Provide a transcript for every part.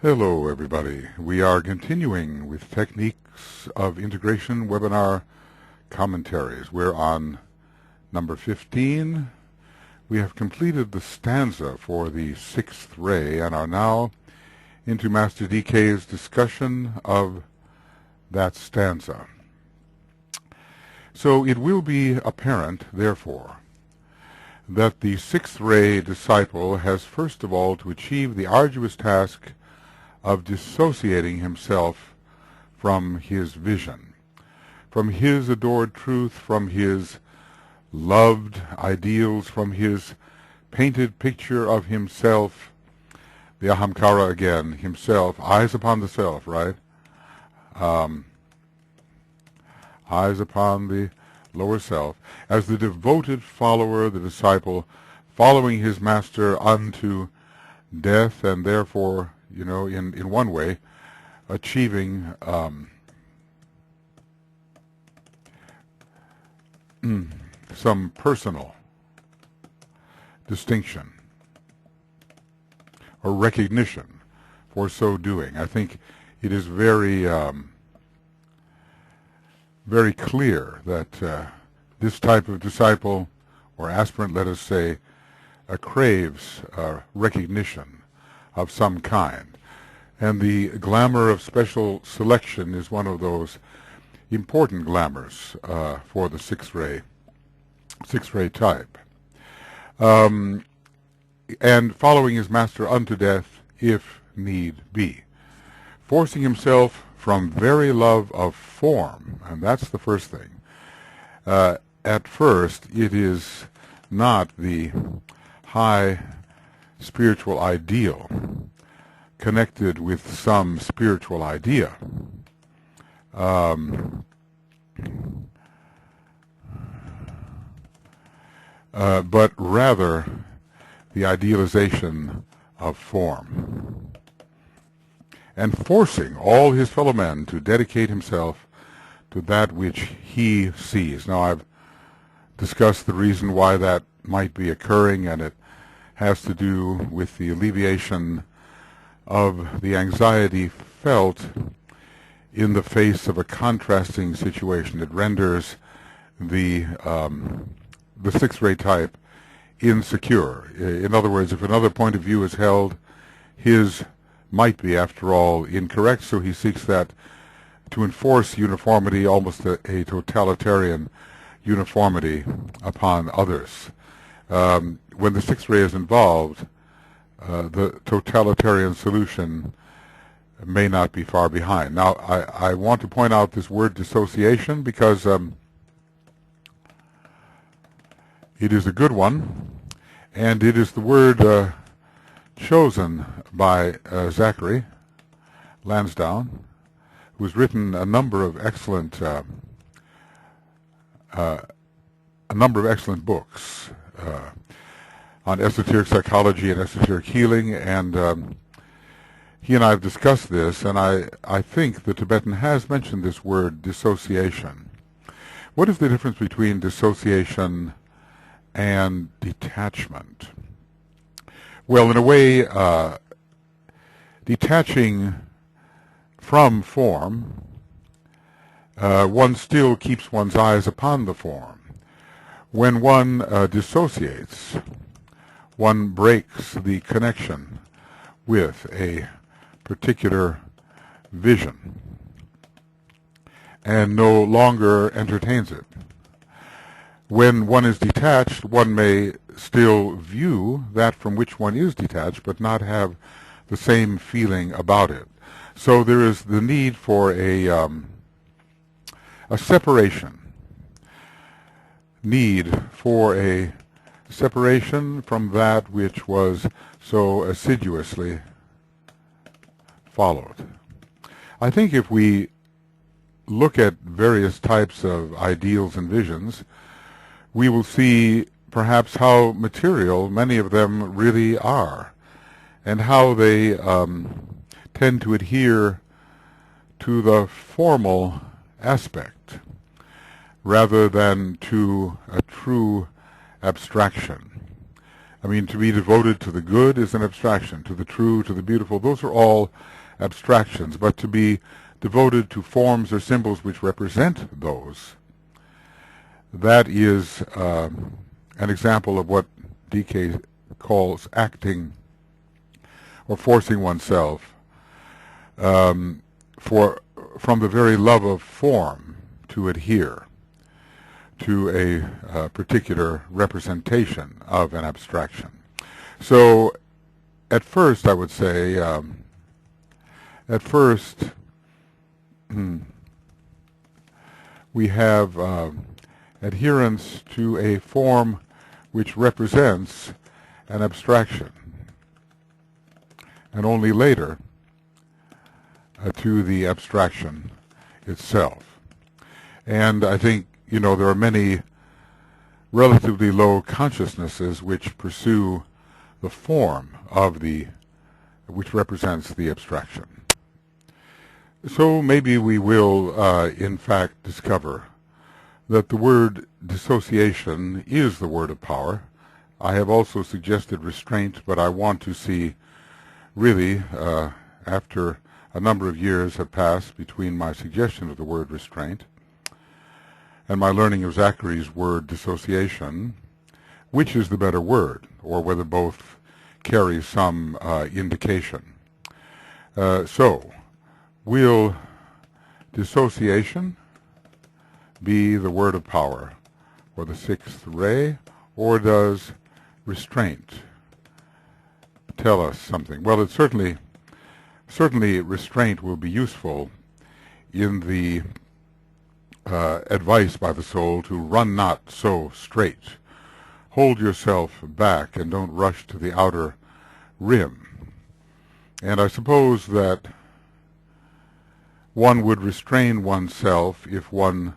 Hello, everybody. We are continuing with Techniques of Integration webinar commentaries. We're on number 15. We have completed the stanza for the sixth ray and are now into Master DK's discussion of that stanza. So it will be apparent, therefore, that the sixth ray disciple has first of all to achieve the arduous task of dissociating himself from his vision, from his adored truth, from his loved ideals, from his painted picture of himself, the ahamkara again, himself, eyes upon the self, right? Eyes upon the lower self, as the devoted follower, the disciple, following his master unto death, and therefore, in one way, achieving some personal distinction or recognition for so doing. I think it is very, very clear that this type of disciple or aspirant, let us say, craves recognition of some kind. And the glamour of special selection is one of those important glamours for the sixth ray type. And following his master unto death, if need be. Forcing himself from very love of form, and that's the first thing. At first, it is not the high spiritual ideal connected with some spiritual idea. But rather the idealization of form, and forcing all his fellow men to dedicate himself to that which he sees. Now, I've discussed the reason why that might be occurring, and it has to do with the alleviation of the anxiety felt in the face of a contrasting situation. It renders the sixth ray type insecure. In other words, if another point of view is held, his might be, after all, incorrect, so he seeks that to enforce uniformity, almost a totalitarian uniformity upon others. When the sixth ray is involved, the totalitarian solution may not be far behind. Now, I want to point out this word dissociation because it is a good one, and it is the word chosen by Zachary Lansdowne, who has written a number of excellent books on esoteric psychology and esoteric healing, and he and I have discussed this, and I think the Tibetan has mentioned this word dissociation. What is the difference between dissociation and detachment? Well, in a way, detaching from form, one still keeps one's eyes upon the form. When one dissociates, one breaks the connection with a particular vision and no longer entertains it. When one is detached, one may still view that from which one is detached, but not have the same feeling about it. So there is the need for a separation, need for a separation from that which was so assiduously followed. I think if we look at various types of ideals and visions, we will see perhaps how material many of them really are, and how they tend to adhere to the formal aspect rather than to a true abstraction. I mean, to be devoted to the good is an abstraction, to the true, to the beautiful, those are all abstractions. But to be devoted to forms or symbols which represent those, that is an example of what DK calls acting or forcing oneself from the very love of form to adhere to a particular representation of an abstraction. So at first I would say, we have adherence to a form which represents an abstraction, and only later to the abstraction itself. And I think, there are many relatively low consciousnesses which pursue the form of which represents the abstraction. So maybe we will, in fact, discover that the word dissociation is the word of power. I have also suggested restraint, but I want to see, really, after a number of years have passed between my suggestion of the word restraint and my learning of Zachary's word dissociation, which is the better word, or whether both carry some indication. So, will dissociation be the word of power, or the sixth ray, or does restraint tell us something? Well, it certainly restraint will be useful in the advice by the soul to run not so straight. Hold yourself back and don't rush to the outer rim. And I suppose that one would restrain oneself if one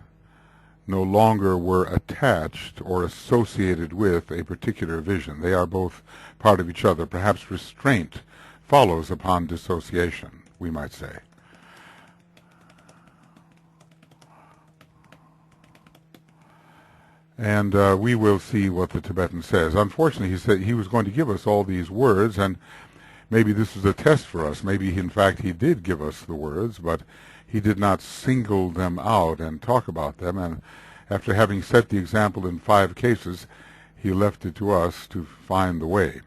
no longer were attached or associated with a particular vision. They are both part of each other. Perhaps restraint follows upon dissociation, we might say. And we will see what the Tibetan says. Unfortunately, he said he was going to give us all these words, and maybe this is a test for us. Maybe, in fact, he did give us the words, but he did not single them out and talk about them. And after having set the example in 5 cases, he left it to us to find the way.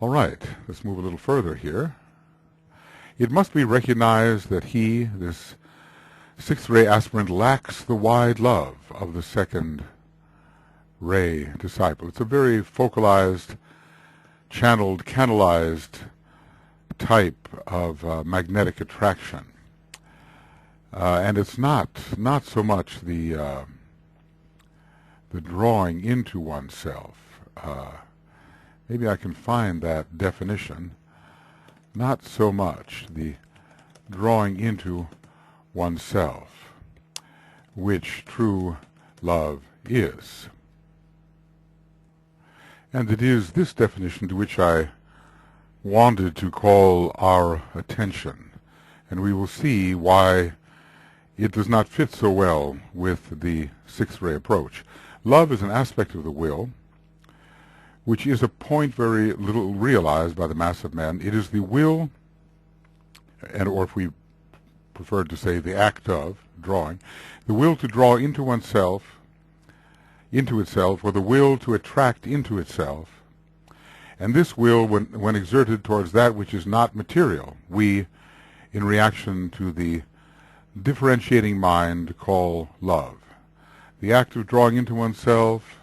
All right, let's move a little further here. It must be recognized that he, this sixth ray aspirant, lacks the wide love of the second ray disciple. It's a very focalized, channeled, canalized type of magnetic attraction. And it's not so much the drawing into oneself. Maybe I can find that definition. Not so much the drawing into oneself, which true love is. And it is this definition to which I wanted to call our attention, and we will see why it does not fit so well with the sixth ray approach. Love is an aspect of the will, which is a point very little realized by the mass of men. It is the will, or if we preferred to say the act of drawing, the will to draw into oneself, into itself, or the will to attract into itself. And this will, when exerted towards that which is not material, we, in reaction to the differentiating mind, call love. The act of drawing into oneself,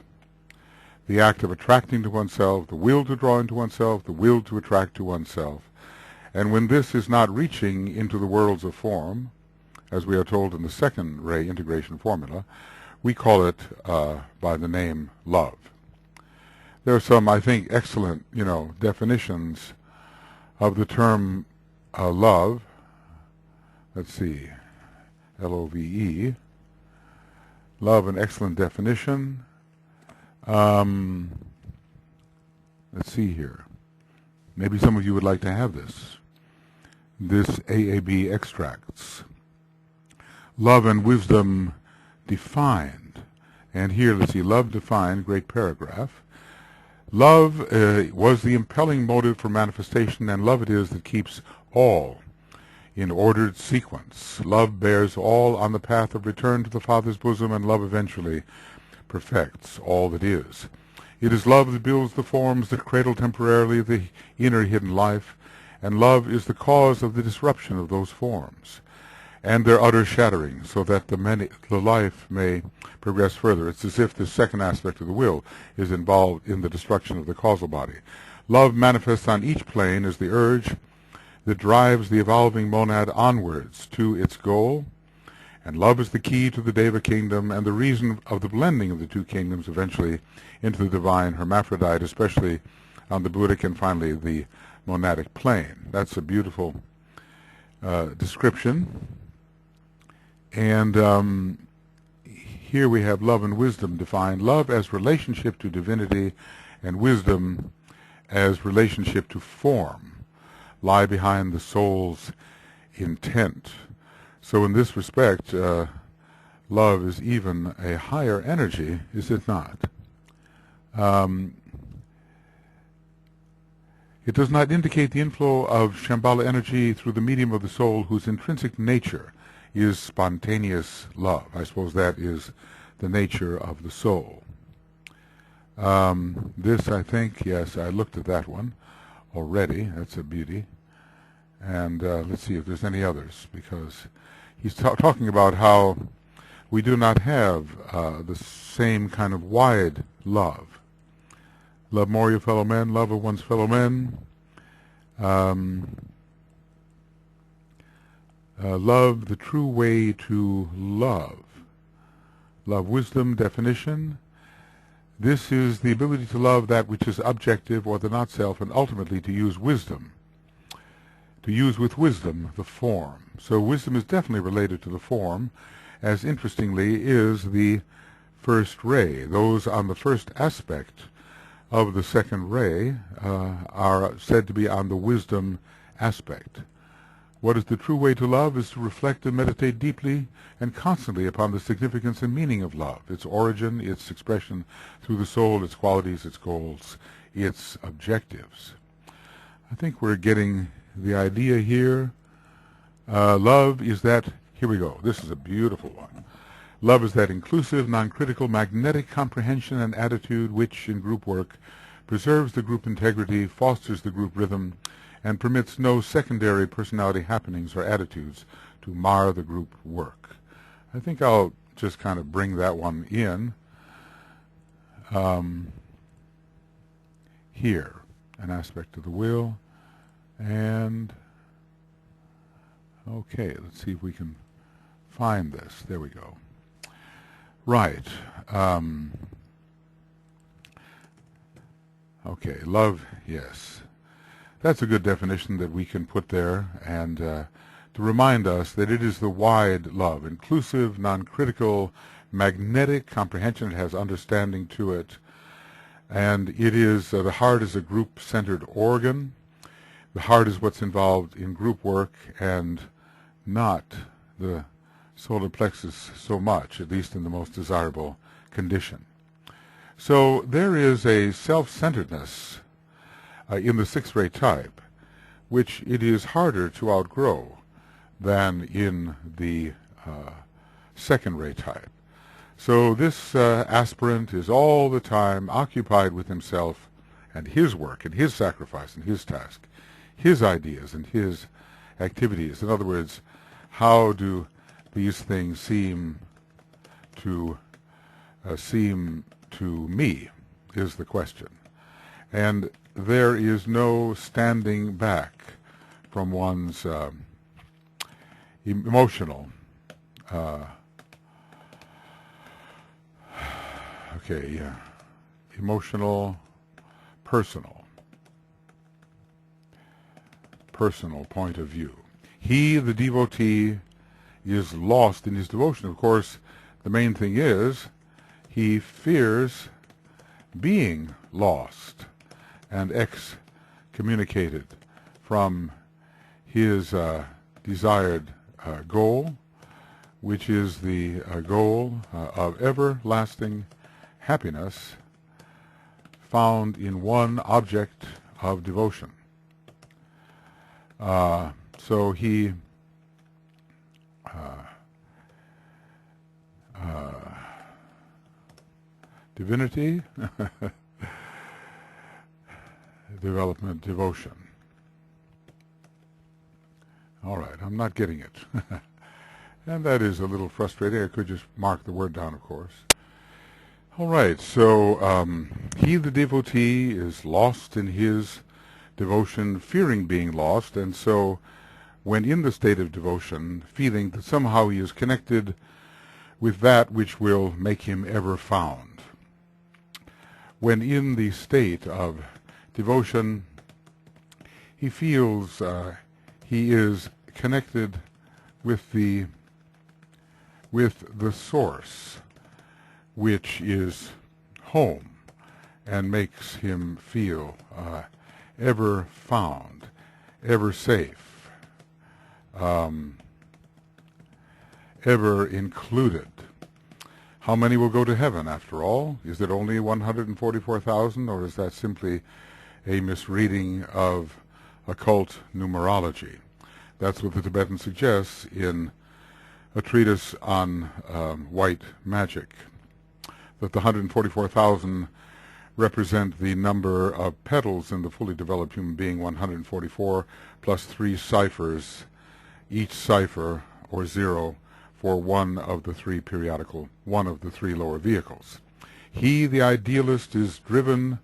the act of attracting to oneself, the will to draw into oneself, the will to attract to oneself. And when this is not reaching into the worlds of form, as we are told in the second ray integration formula, we call it by the name love. There are some, I think, excellent, definitions of the term love. Let's see, L-O-V-E. Love, an excellent definition. Let's see here. Maybe some of you would like to have this. This AAB extracts. Love and wisdom defined. And here, let's see, love defined, great paragraph. Love was the impelling motive for manifestation, and love it is that keeps all in ordered sequence. Love bears all on the path of return to the Father's bosom, and love eventually perfects all that is. It is love that builds the forms that cradle temporarily the inner hidden life, and love is the cause of the disruption of those forms and their utter shattering, so that the life may progress further. It's as if the second aspect of the will is involved in the destruction of the causal body. Love manifests on each plane as the urge that drives the evolving monad onwards to its goal, and love is the key to the Deva kingdom and the reason of the blending of the two kingdoms eventually into the divine hermaphrodite, especially on the Buddhic and finally the monadic plane. That's a beautiful description. And here we have love and wisdom defined. Love as relationship to divinity, and wisdom as relationship to form lie behind the soul's intent. So in this respect, love is even a higher energy, is it not? It does not indicate the inflow of Shambhala energy through the medium of the soul, whose intrinsic nature is spontaneous love. I suppose that is the nature of the soul. This, I think, yes, I looked at that one already. That's a beauty. And let's see if there's any others, because he's talking about how we do not have the same kind of wide love. Love more your fellow men, love of one's fellow men. Love, the true way to love. Love, wisdom, definition. This is the ability to love that which is objective or the not self, and ultimately to use wisdom. To use with wisdom the form. So wisdom is definitely related to the form, as interestingly is the first ray. Those on the first aspect of the second ray are said to be on the wisdom aspect. What is the true way to love is to reflect and meditate deeply and constantly upon the significance and meaning of love, its origin, its expression through the soul, its qualities, its goals, its objectives. I think we're getting the idea here. Love is that, here we go, this is a beautiful one. Love is that inclusive, non-critical, magnetic comprehension and attitude which, in group work, preserves the group integrity, fosters the group rhythm, and permits no secondary personality happenings or attitudes to mar the group work. I think I'll just kind of bring that one in here, an aspect of the will. And okay, let's see if we can find this. There we go. Right. Okay, love, yes. That's a good definition that we can put there, and to remind us that it is the wide love, inclusive, non-critical, magnetic comprehension. It has understanding to it, and it is, the heart is a group-centered organ. The heart is what's involved in group work and not the solar plexus so much, at least in the most desirable condition. So there is a self-centeredness in the sixth-ray type, which it is harder to outgrow than in the second-ray type. So this aspirant is all the time occupied with himself and his work and his sacrifice and his task, his ideas and his activities. In other words, how do these things seem to me is the question. And there is no standing back from one's emotional, emotional, personal point of view. He, the devotee, is lost in his devotion. Of course, the main thing is he fears being lost and excommunicated from his desired goal, which is the goal of everlasting happiness found in one object of devotion. So he divinity, development, devotion. All right, I'm not getting it. And that is a little frustrating. I could just mark the word down, of course. All right, so he, the devotee, is lost in his devotion, fearing being lost, and so when in the state of devotion, feeling that somehow he is connected with that which will make him ever found. When in the state of devotion, he feels he is connected with the source, which is home, and makes him feel ever found, ever safe, ever included. How many will go to heaven, after all? Is it only 144,000, or is that simply a misreading of occult numerology? That's what the Tibetan suggests in a treatise on white magic, that the 144,000 represent the number of petals in the fully developed human being, 144, plus 3 ciphers, each cipher, or 0, for one of the 3 periodical, one of the 3 lower vehicles. He, the idealist, is driven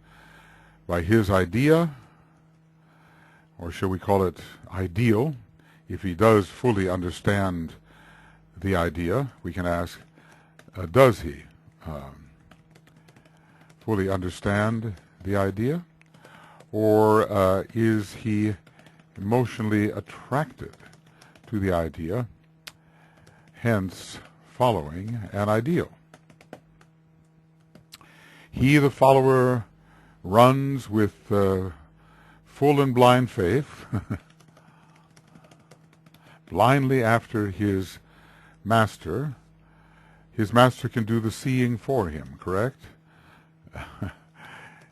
by his idea, or shall we call it ideal. If he does fully understand the idea, we can ask, does he fully understand the idea? Or is he emotionally attracted to the idea, hence following an ideal? He, the follower, runs with full and blind faith, blindly after his master. His master can do the seeing for him, correct?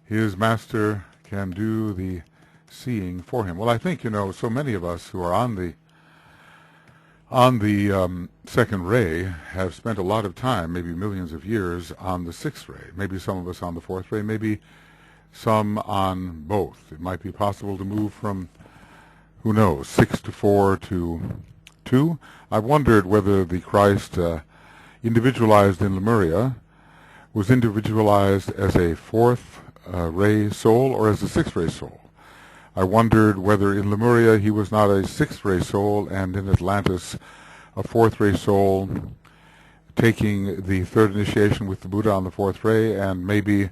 His master can do the seeing for him. Well, I think, so many of us who are on the second ray have spent a lot of time, maybe millions of years, on the sixth ray. Maybe some of us on the fourth ray, maybe some on both. It might be possible to move from, who knows, 6 to 4 to 2. I've wondered whether the Christ individualized in Lemuria was individualized as a fourth ray soul or as a sixth ray soul. I wondered whether in Lemuria he was not a sixth ray soul, and in Atlantis a fourth ray soul, taking the third initiation with the Buddha on the fourth ray, and maybe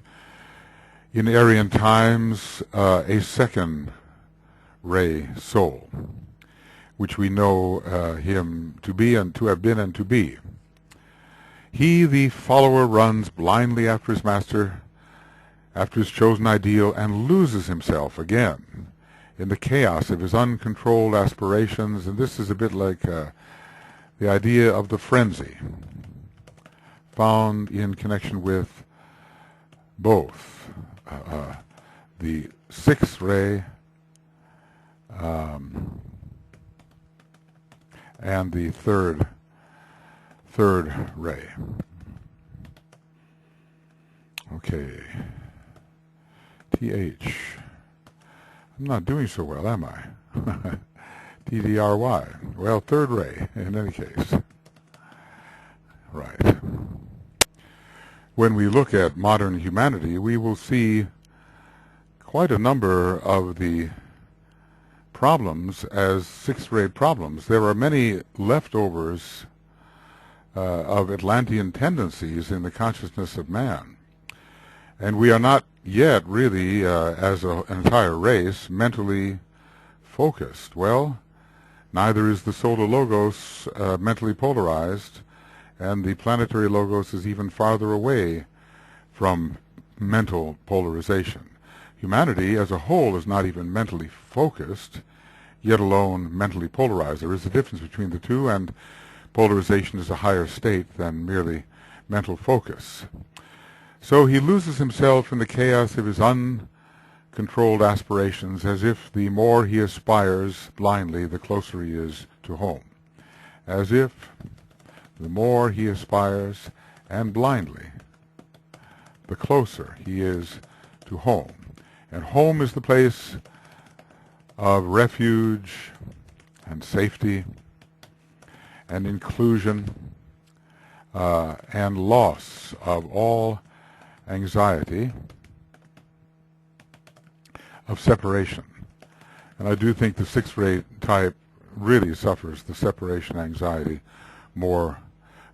in Aryan times a second ray soul, which we know him to be and to have been and to be. He, the follower, runs blindly after his master, after his chosen ideal, and loses himself again in the chaos of his uncontrolled aspirations. And this is a bit like the idea of the frenzy, found in connection with both the sixth ray and the third ray. Okay. TH. I'm not doing so well, am I? TDRY. Well, third ray, in any case. Right. When we look at modern humanity, we will see quite a number of the problems as sixth-ray problems. There are many leftovers of Atlantean tendencies in the consciousness of man. And we are not yet really, as an entire race, mentally focused. Well, neither is the solar logos mentally polarized, and the planetary logos is even farther away from mental polarization. Humanity as a whole is not even mentally focused, yet alone mentally polarized. There is a difference between the two, and polarization is a higher state than merely mental focus. So he loses himself in the chaos of his uncontrolled aspirations, as if the more he aspires blindly, the closer he is to home. As if the more he aspires and blindly, the closer he is to home. And home is the place of refuge and safety and inclusion and loss of all anxiety of separation. And I do think the sixth-ray type really suffers the separation anxiety more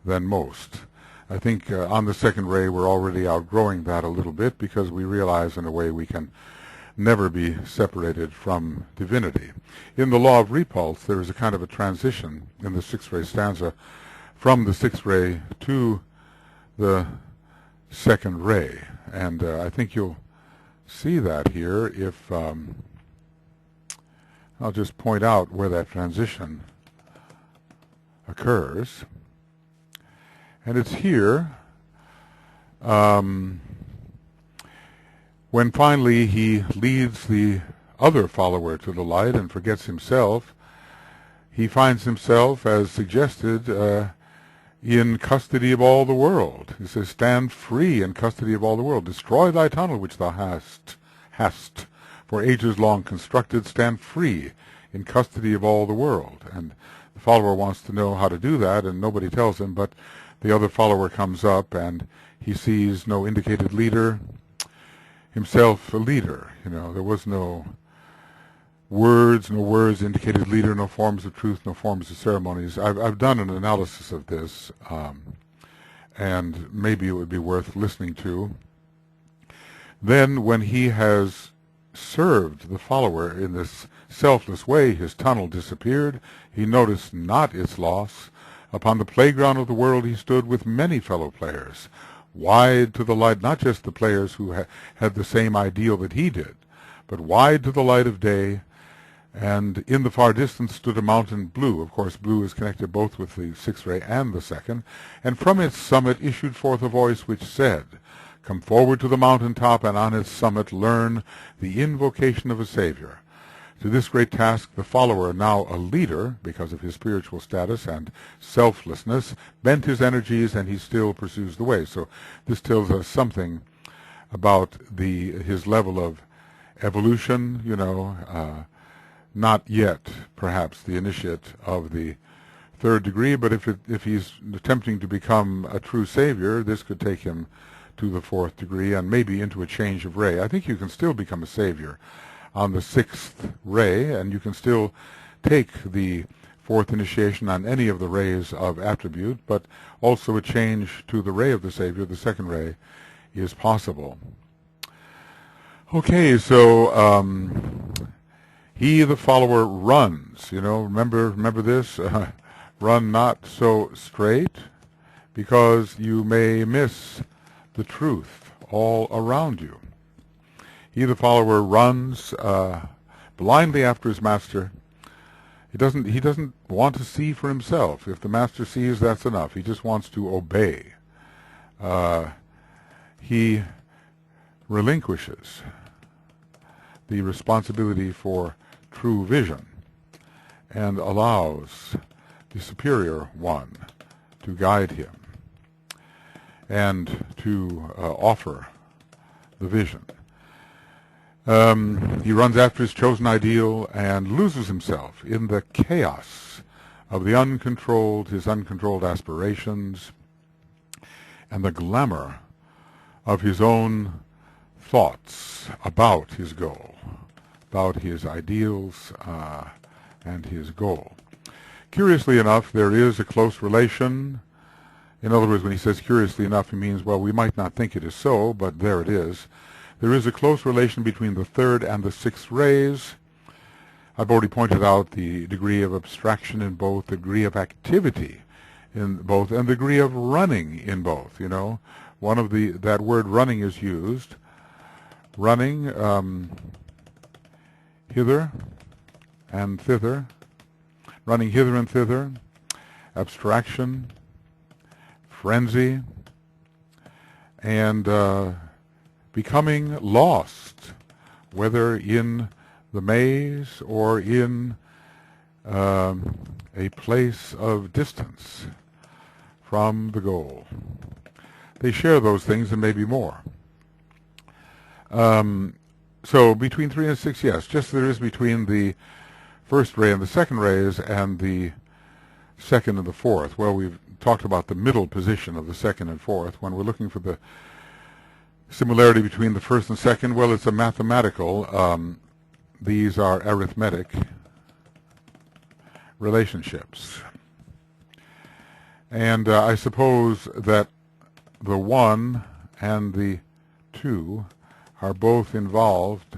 than most. I think on the second ray we're already outgrowing that a little bit, because we realize in a way we can never be separated from divinity. In the law of repulse there is a kind of a transition in the sixth ray stanza from the sixth ray to the second ray, and I think you'll see that here if I'll just point out where that transition occurs. And it's here when finally he leads the other follower to the light and forgets himself. He finds himself, as suggested, in custody of all the world. He says, stand free in custody of all the world. Destroy thy tunnel which thou hast, for ages long constructed. Stand free in custody of all the world. And the follower wants to know how to do that, and nobody tells him, but the other follower comes up, and he sees no indicated leader, himself a leader. There was no words indicated leader, no forms of truth, no forms of ceremonies. I've done an analysis of this, and maybe it would be worth listening to. Then when he has served the follower in this selfless way, his tunnel disappeared. He noticed not its loss. Upon the playground of the world he stood with many fellow players, wide to the light, not just the players who had the same ideal that he did, but wide to the light of day. And in the far distance stood a mountain blue. Of course, blue is connected both with the sixth ray and the second. And from its summit issued forth a voice which said, come forward to the mountain top, and on its summit learn the invocation of a Savior. To this great task the follower, now a leader because of his spiritual status and selflessness, bent his energies, and he still pursues the way. So this tells us something about his level of evolution, not yet perhaps the initiate of the third degree, but if he's attempting to become a true savior, this could take him to the fourth degree and maybe into a change of ray. I think you can still become a savior on the sixth ray, and you can still take the fourth initiation on any of the rays of attribute, but also a change to the ray of the Savior, the second ray, is possible. Okay, so he, the follower, runs. Remember this? Run not so straight, because you may miss the truth all around you. He, the follower, runs blindly after his master. He doesn't want to see for himself. If the master sees, that's enough. He just wants to obey. He relinquishes the responsibility for true vision and allows the superior one to guide him and to offer the vision. He runs after his chosen ideal and loses himself in the chaos of his uncontrolled aspirations, and the glamour of his own thoughts about his goal, about his ideals and his goal. Curiously enough, there is a close relation. In other words, when he says curiously enough, he means, well, we might not think it is so, but there it is. There is a close relation between the third and the sixth rays. I've already pointed out the degree of abstraction in both, the degree of activity in both, and the degree of running in both. One of that word running is used. Running hither and thither, running hither and thither, abstraction, frenzy, and becoming lost, whether in the maze or in a place of distance from the goal. They share those things and maybe more. So between 3 and 6, yes, just as there is between the first ray and the second rays and the second and the fourth. Well, we've talked about the middle position of the second and fourth. When we're looking for the similarity between the first and second, well, it's a mathematical. These are arithmetic relationships. And I suppose that the 1 and the 2 are both involved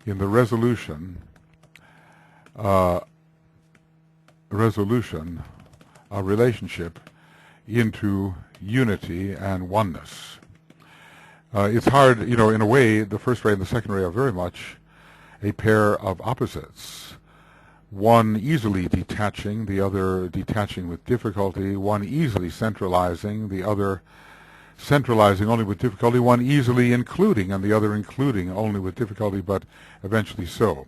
in the resolution a relationship into unity and oneness. It's hard, you know, in a way, the first ray and the second ray are very much a pair of opposites. One easily detaching, the other detaching with difficulty, one easily centralizing, the other centralizing only with difficulty, one easily including and the other including only with difficulty, but eventually so.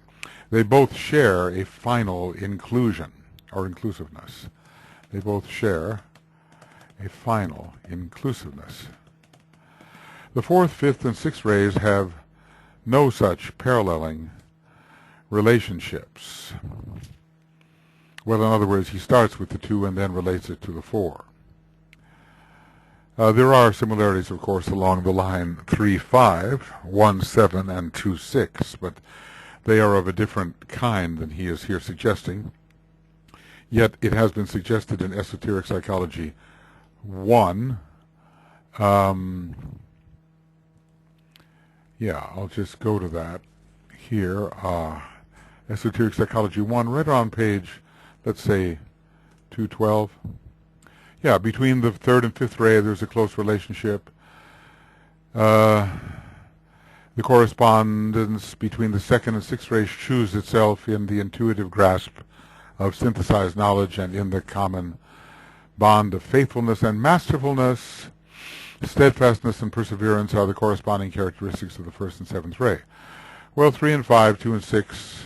They both share a final inclusion or inclusiveness. They both share a final inclusiveness. The fourth, fifth, and sixth rays have no such paralleling relationships. Well, in other words, he starts with the 2 and then relates it to the 4. There are similarities, of course, along the line 3-5, 1-7, and 2-6, but they are of a different kind than he is here suggesting. Yet it has been suggested in Esoteric Psychology 1. Yeah, I'll just go to that here. Esoteric Psychology 1, right on page, let's say, 212. Yeah, between the third and fifth ray, there's a close relationship. The correspondence between the second and sixth rays shews itself in the intuitive grasp of synthesized knowledge and in the common bond of faithfulness and masterfulness. Steadfastness and perseverance are the corresponding characteristics of the first and seventh ray. Well, 3 and 5, 2 and 6,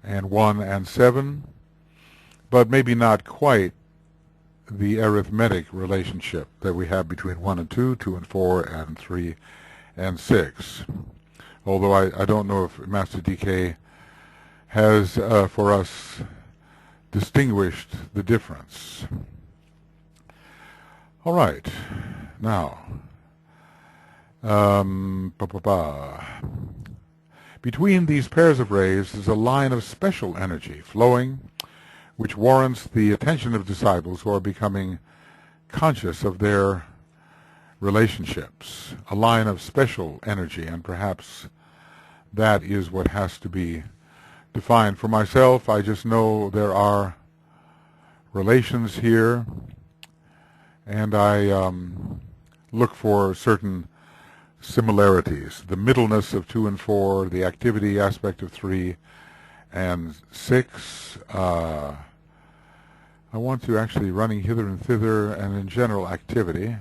and 1 and 7, but maybe not quite the arithmetic relationship that we have between 1 and 2, 2 and 4, and 3 and 6. Although I don't know if Master DK has for us distinguished the difference. All right, now, between these pairs of rays is a line of special energy flowing, which warrants the attention of disciples who are becoming conscious of their relationships. A line of special energy, and perhaps that is what has to be defined. For myself, I just know there are relations here, and I look for certain similarities. The middleness of 2 and 4, the activity aspect of 3 and 6. I want to actually running hither and thither, and in general activity.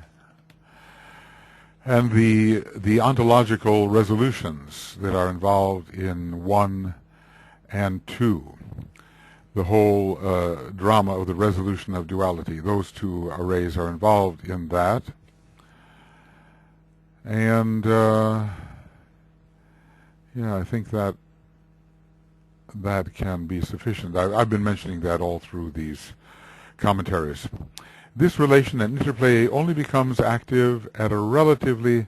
And the ontological resolutions that are involved in 1 and 2. The whole drama of the resolution of duality. Those two arrays are involved in that. And yeah, I think that can be sufficient. I've been mentioning that all through these commentaries. This relation and interplay only becomes active at a relatively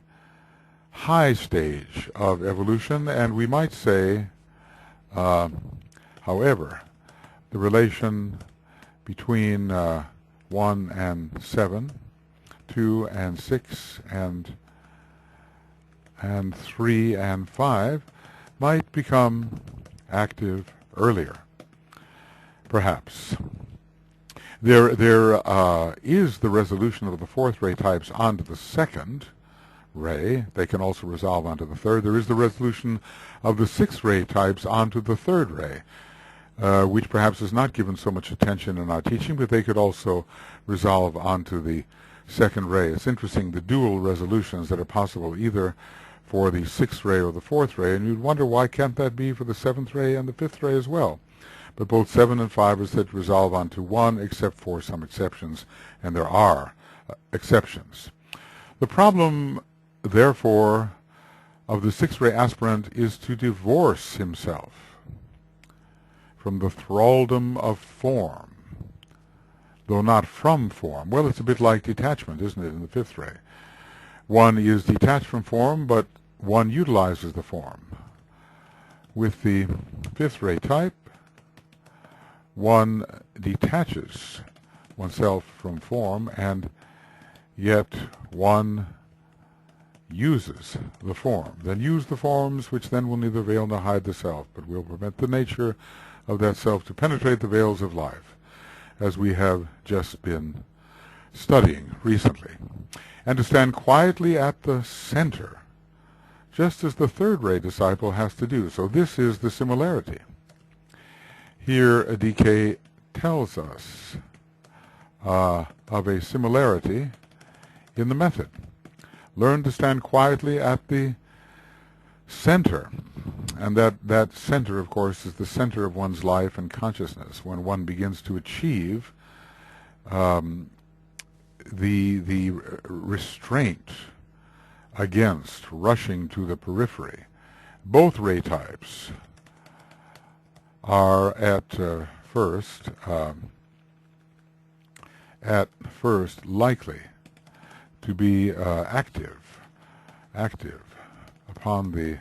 high stage of evolution, and we might say, however, the relation between 1 and 7, 2 and 6, and 3 and 5 might become active earlier, perhaps. There is the resolution of the fourth ray types onto the second ray. They can also resolve onto the third. There is the resolution of the sixth ray types onto the third ray, which perhaps is not given so much attention in our teaching, but they could also resolve onto the second ray. It's interesting, the dual resolutions that are possible either for the sixth ray or the fourth ray, and you'd wonder why can't that be for the seventh ray and the fifth ray as well. But both 7 and 5 are said to resolve onto 1, except for some exceptions, and there are exceptions. The problem, therefore, of the sixth ray aspirant is to divorce himself from the thraldom of form, though not from form. Well, it's a bit like detachment, isn't it, in the fifth ray? One is detached from form, but one utilizes the form. With the fifth ray type, one detaches oneself from form, and yet one uses the form. Then use the forms, which then will neither veil nor hide the self, but will permit the nature of that self to penetrate the veils of life, as we have just been studying recently, and to stand quietly at the center, just as the third ray disciple has to do. So this is the similarity. Here DK tells us of a similarity in the method. Learn to stand quietly at the center. And that center, of course, is the center of one's life and consciousness. When one begins to achieve the restraint against rushing to the periphery. Both ray types are at first likely to be active upon the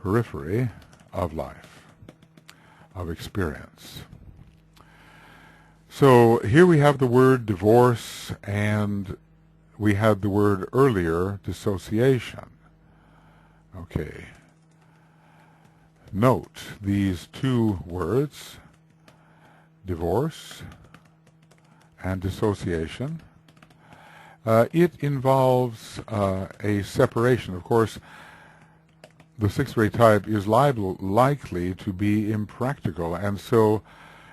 periphery of life, of experience. So here we have the word divorce, and we had the word earlier, dissociation. Okay. Note these two words, divorce and dissociation. It involves a separation. Of course, the sixth ray type is likely to be impractical, and so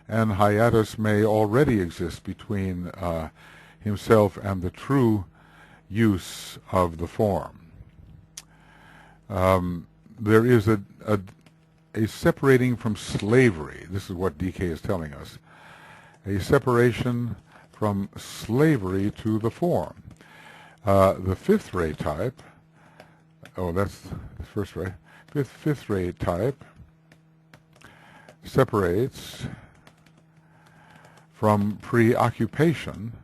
an hiatus may already exist between himself and the true use of the form. There is a separating from slavery. This is what DK is telling us. A separation from slavery to the form. The fifth ray type, that's the first ray, fifth ray type separates from preoccupation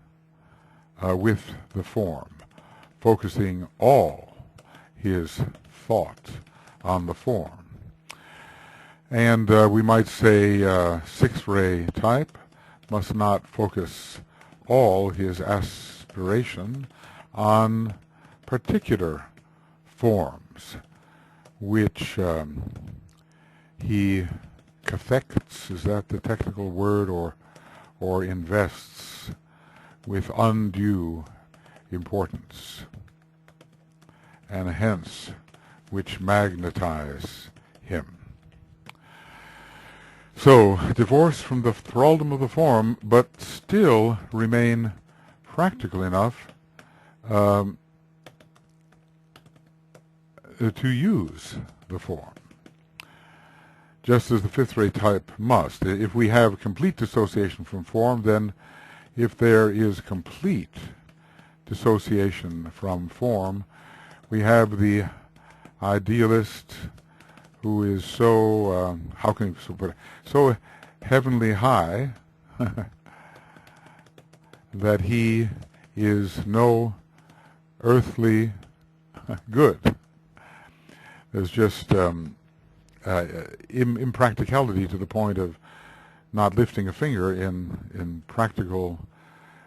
with the form, focusing all his thought on the form. And we might say sixth ray type must not focus all his aspiration on particular forms, which he cathects, is that the technical word, or invests with undue importance, and hence which magnetize him. So, divorce from the thraldom of the form, but still remain practical enough to use the form, just as the fifth ray type must. If we have complete dissociation from form, then if there is complete dissociation from form, we have the idealist who is so, how can you put it, so heavenly high that he is no earthly good. There's just impracticality to the point of not lifting a finger in practical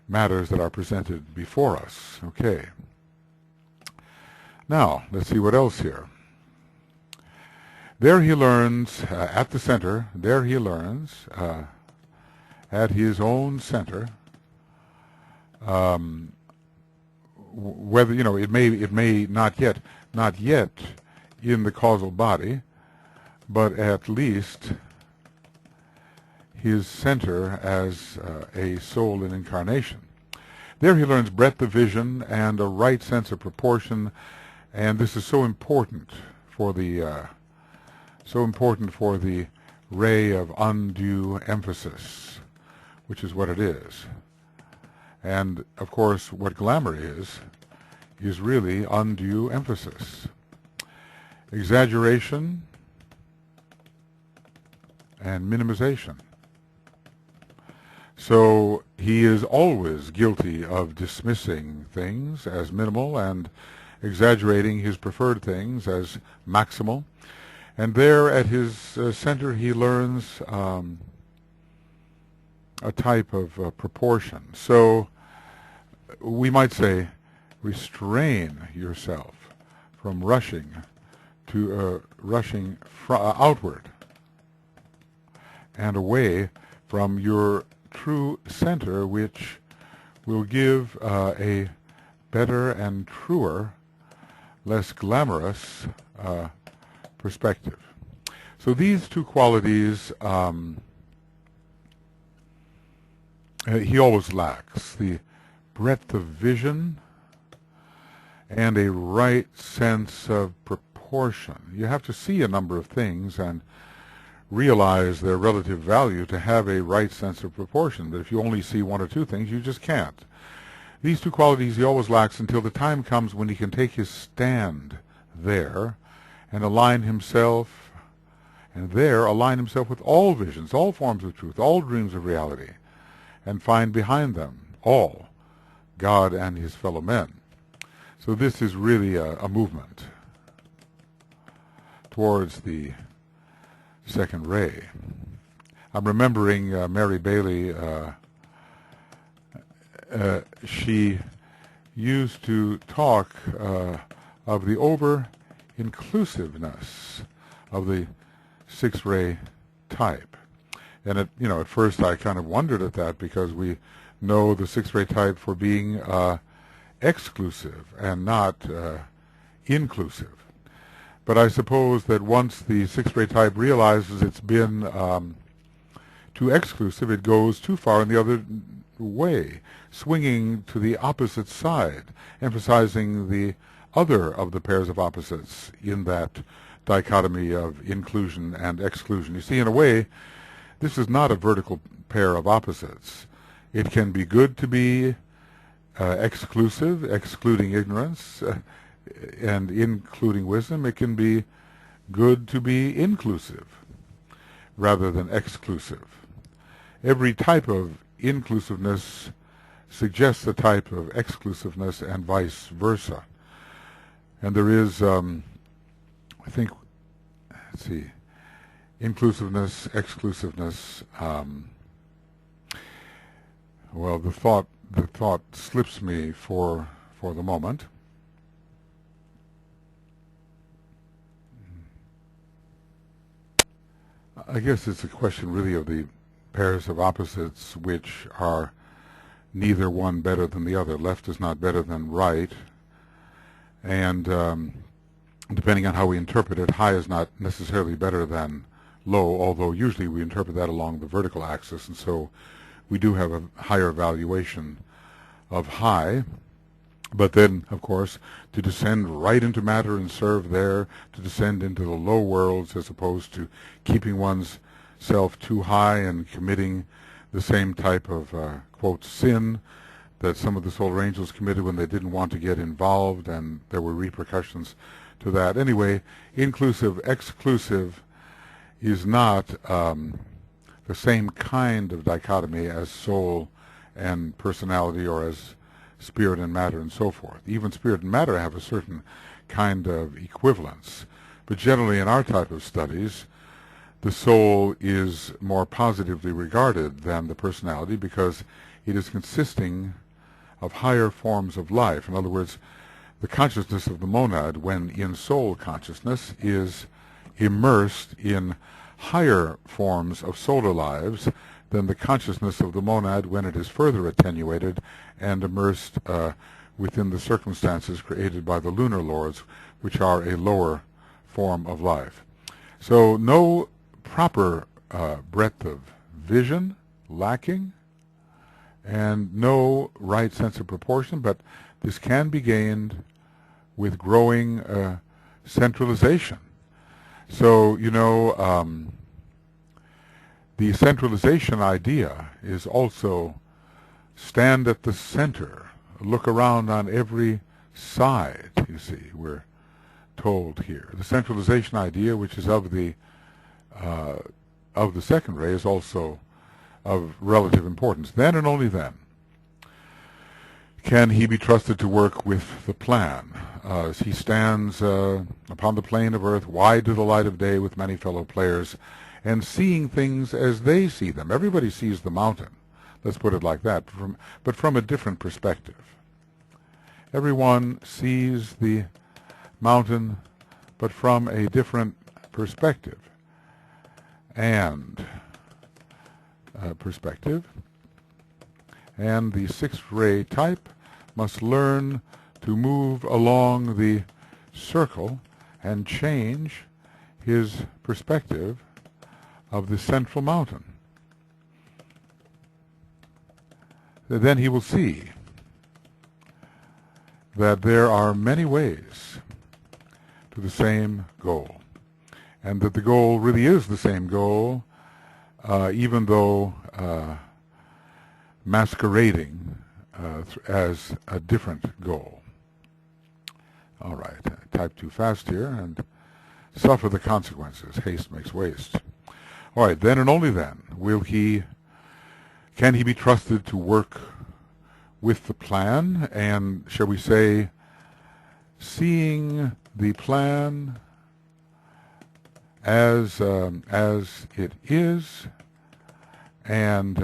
matters that are presented before us. Okay. Now, let's see what else here. There he learns, at the center, there he learns, at his own center, whether, it may not yet in the causal body, but at least his center as a soul in incarnation. There he learns breadth of vision and a right sense of proportion, and this is so important for the ray of undue emphasis, which is what it is. And of course, what glamour is really undue emphasis. Exaggeration and minimization. So he is always guilty of dismissing things as minimal and exaggerating his preferred things as maximal. And there at his center he learns a type of proportion. So we might say, restrain yourself from rushing outward and away from your true center, which will give a better and truer, less glamorous perspective. So these two qualities he always lacks: the breadth of vision and a right sense of proportion. You have to see a number of things and realize their relative value to have a right sense of proportion. But if you only see one or two things, you just can't. These two qualities he always lacks until the time comes when he can take his stand there and align himself with all visions, all forms of truth, all dreams of reality, and find behind them all God and his fellow men. So this is really a movement towards the second ray. I'm remembering Mary Bailey. She used to talk of the over-inclusiveness of the six-ray type. And at first I kind of wondered at that, because we know the six-ray type for being exclusive and not inclusive. But I suppose that once the six-ray type realizes it's been too exclusive, it goes too far in the other way, swinging to the opposite side, emphasizing the other of the pairs of opposites in that dichotomy of inclusion and exclusion. You see, in a way, this is not a vertical pair of opposites. It can be good to be exclusive, excluding ignorance, and including wisdom. It can be good to be inclusive rather than exclusive. Every type of inclusiveness suggests a type of exclusiveness and vice versa. And there is, inclusiveness, exclusiveness. Well, the thought slips me for the moment. I guess it's a question really of the pairs of opposites which are neither one better than the other. Left is not better than right, and depending on how we interpret it, high is not necessarily better than low, although usually we interpret that along the vertical axis, and so we do have a higher valuation of high. But then, of course, to descend right into matter and serve there, to descend into the low worlds as opposed to keeping one's self too high and committing the same type of, quote, sin that some of the solar angels committed when they didn't want to get involved, and there were repercussions to that. Anyway, inclusive, exclusive is not the same kind of dichotomy as soul and personality, or as spirit and matter and so forth. Even spirit and matter have a certain kind of equivalence. But generally in our type of studies, the soul is more positively regarded than the personality, because it is consisting of higher forms of life. In other words, the consciousness of the monad, when in soul consciousness, is immersed in higher forms of solar lives than the consciousness of the monad when it is further attenuated and immersed within the circumstances created by the lunar lords, which are a lower form of life. So no proper breadth of vision lacking, and no right sense of proportion, but this can be gained with growing centralization. So, the centralization idea is also stand at the center, look around on every side, you see, we're told here. The centralization idea, which is of the second ray, is also of relative importance. Then and only then can he be trusted to work with the plan. As he stands upon the plane of earth, wide to the light of day with many fellow players, and seeing things as they see them. Everybody sees the mountain, let's put it like that, but from a different perspective. Everyone sees the mountain, but from a different perspective. And and the sixth ray type must learn to move along the circle and change his perspective of the central mountain. Then he will see that there are many ways to the same goal, and that the goal really is the same goal, even though masquerading as a different goal. All right, I typed too fast here and suffer the consequences. Haste makes waste. All right, then and only then can he be trusted to work with the plan, and shall we say, seeing the plan as it is, and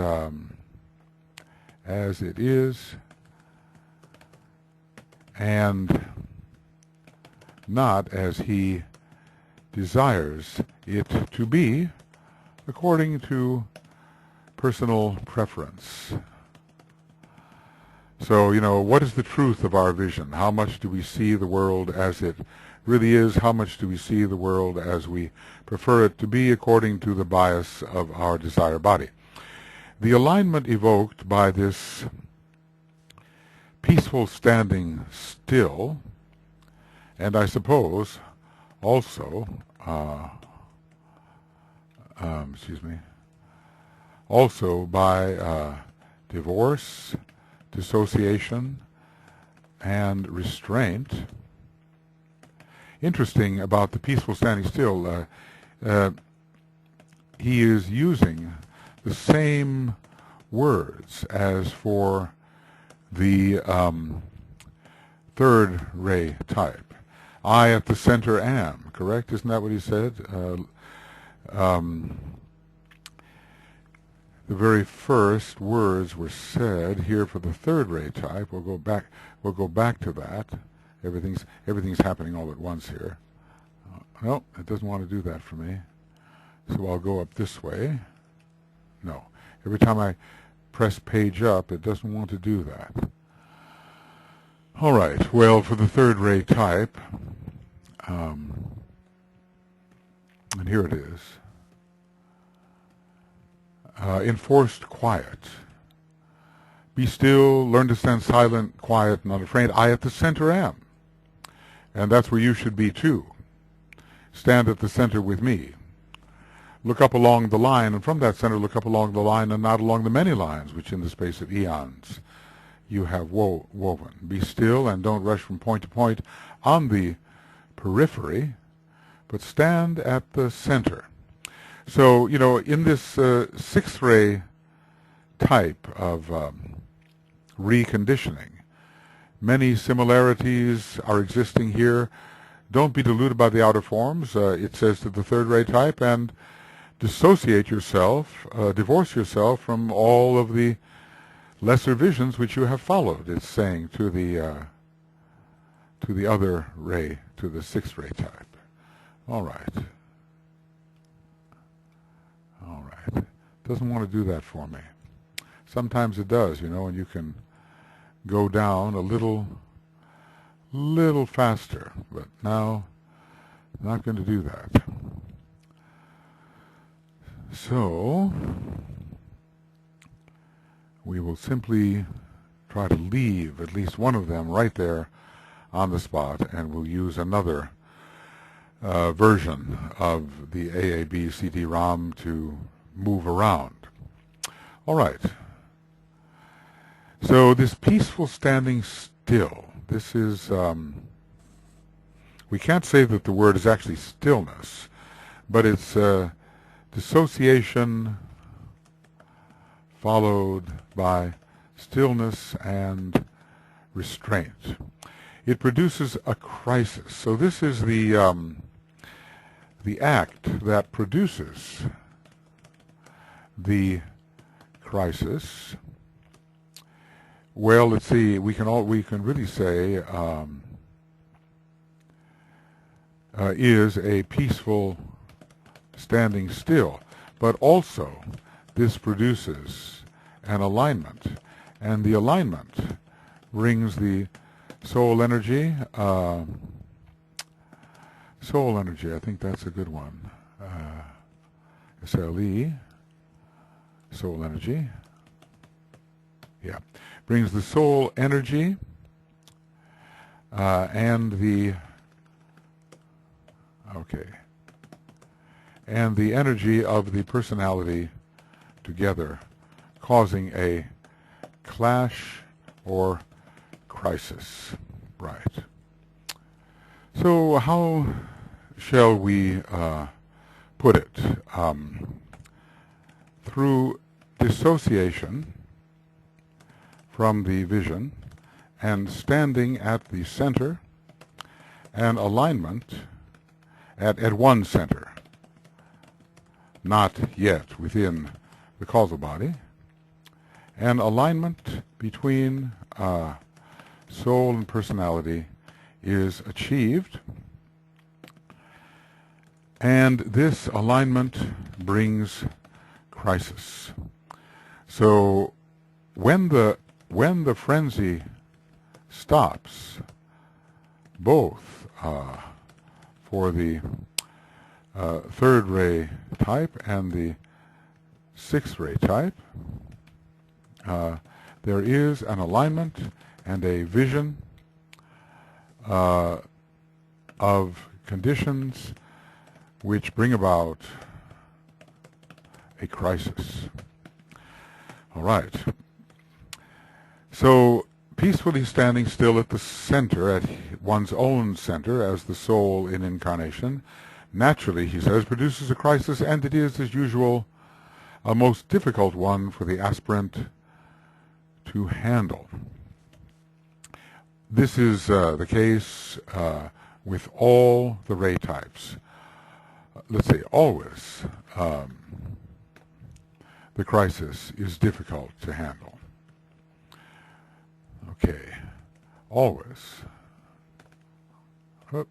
as it is, and not as he desires it to be, according to personal preference. So, what is the truth of our vision? How much do we see the world as it really is? How much do we see the world as we prefer it to be according to the bias of our desire body? The alignment evoked by this peaceful standing still, and I suppose also, also by divorce, dissociation, and restraint. Interesting about the peaceful standing still, he is using the same words as for the third ray type. I at the center am, correct? Isn't that what he said? The very first words were said here for the third ray type. We'll go back to that. Everything's happening all at once here. No, it doesn't want to do that for me. So I'll go up this way. No. Every time I press page up, it doesn't want to do that. All right. Well, for the third ray type, and here it is. Enforced quiet. Be still, learn to stand silent, quiet, and unafraid. I at the center am. And that's where you should be too. Stand at the center with me. Look up along the line, and from that center look up along the line and not along the many lines which in the space of eons you have woven. Be still and don't rush from point to point on the periphery, but stand at the center. So, in this sixth ray type of reconditioning, many similarities are existing here. Don't be deluded by the outer forms, it says to the third ray type, and dissociate yourself, divorce yourself from all of the lesser visions which you have followed, it's saying to the other ray, to the sixth ray type. All right. Doesn't want to do that for me. Sometimes it does, and you can go down a little faster, but now I'm not going to do that. So we will simply try to leave at least one of them right there on the spot, and we'll use another version of the AAB CD-ROM to move around. All right. So this peaceful standing still, this is, we can't say that the word is actually stillness, but it's dissociation followed by stillness and restraint. It produces a crisis. So this is the act that produces the crisis. Well, let's see. We can really say is a peaceful standing still, but also this produces an alignment, and the alignment brings the soul energy. Soul energy, I think that's a good one. ACLRI, soul energy. Yeah, brings the soul energy and the energy of the personality together, causing a clash or crisis. Right. So how shall we put it? Through dissociation from the vision and standing at the center and alignment at one center, not yet within the causal body, and alignment between soul and personality is achieved, and this alignment brings crisis. So when the frenzy stops, both for the third ray type and the sixth ray type, there is an alignment and a vision of conditions which bring about a crisis. All right. So peacefully standing still at the center, at one's own center, as the soul in incarnation, naturally, he says, produces a crisis, and it is, as usual, a most difficult one for the aspirant to handle. This is the case with all the ray types. Let's say always the crisis is difficult to handle. Okay, always. Oop.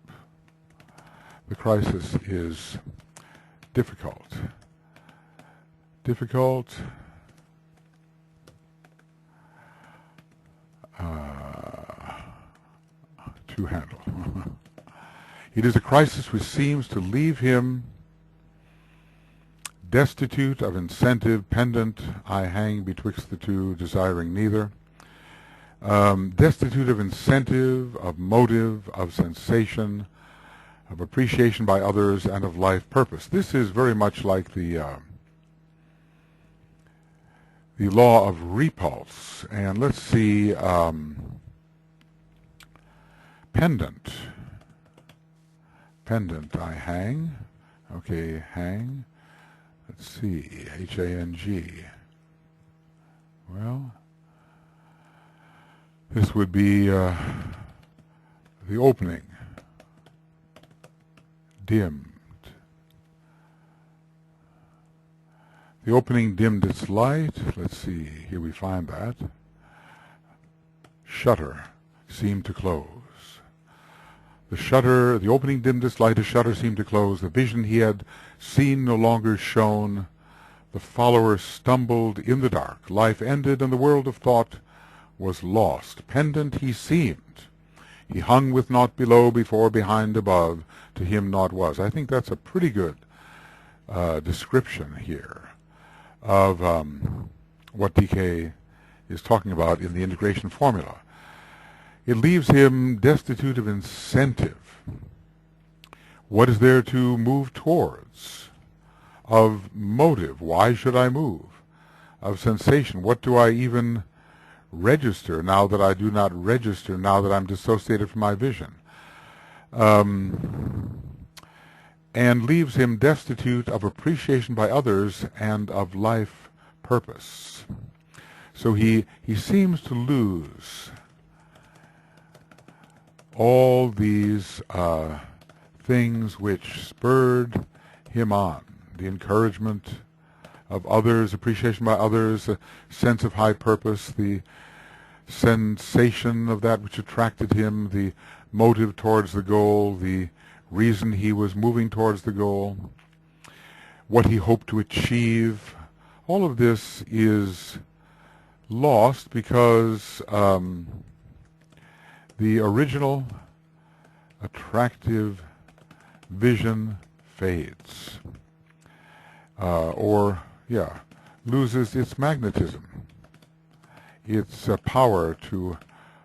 The crisis is difficult. Difficult to handle. It is a crisis which seems to leave him destitute of incentive, pendant, I hang betwixt the two, desiring neither. Destitute of incentive, of motive, of sensation, of appreciation by others, and of life purpose. This is very much like the law of repulse. And let's see, pendant. Pendant, I hang. Okay, hang. Let's see, H-A-N-G. Well, this would be the opening. Dimmed. The opening dimmed its light. Let's see, here we find that. Shutter seemed to close. The shutter, the opening dimmed its light, a shutter seemed to close. The vision he had seen no longer shone. The follower stumbled in the dark. Life ended, and the world of thought was lost. Pendant he seemed. He hung with naught below, before, behind, above. To him naught was. I think that's a pretty good description here of what DK is talking about in the integration formula. It leaves him destitute of incentive. What is there to move towards? Of motive, why should I move? Of sensation, what do I even register now that I do not register, now that I'm dissociated from my vision? And leaves him destitute of appreciation by others and of life purpose. So he seems to lose all these things which spurred him on. The encouragement of others, appreciation by others, a sense of high purpose, the sensation of that which attracted him, the motive towards the goal, the reason he was moving towards the goal, what he hoped to achieve. All of this is lost because the original attractive vision fades, loses its magnetism, its power to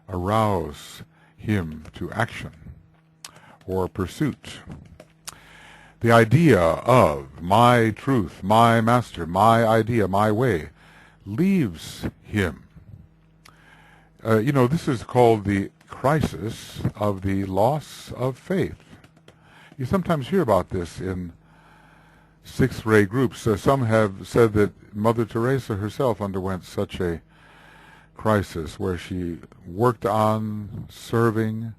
arouse him to action or pursuit. The idea of my truth, my master, my idea, my way, leaves him. This is called the crisis of the loss of faith. You sometimes hear about this in sixth-ray groups. Some have said that Mother Teresa herself underwent such a crisis where she worked on serving,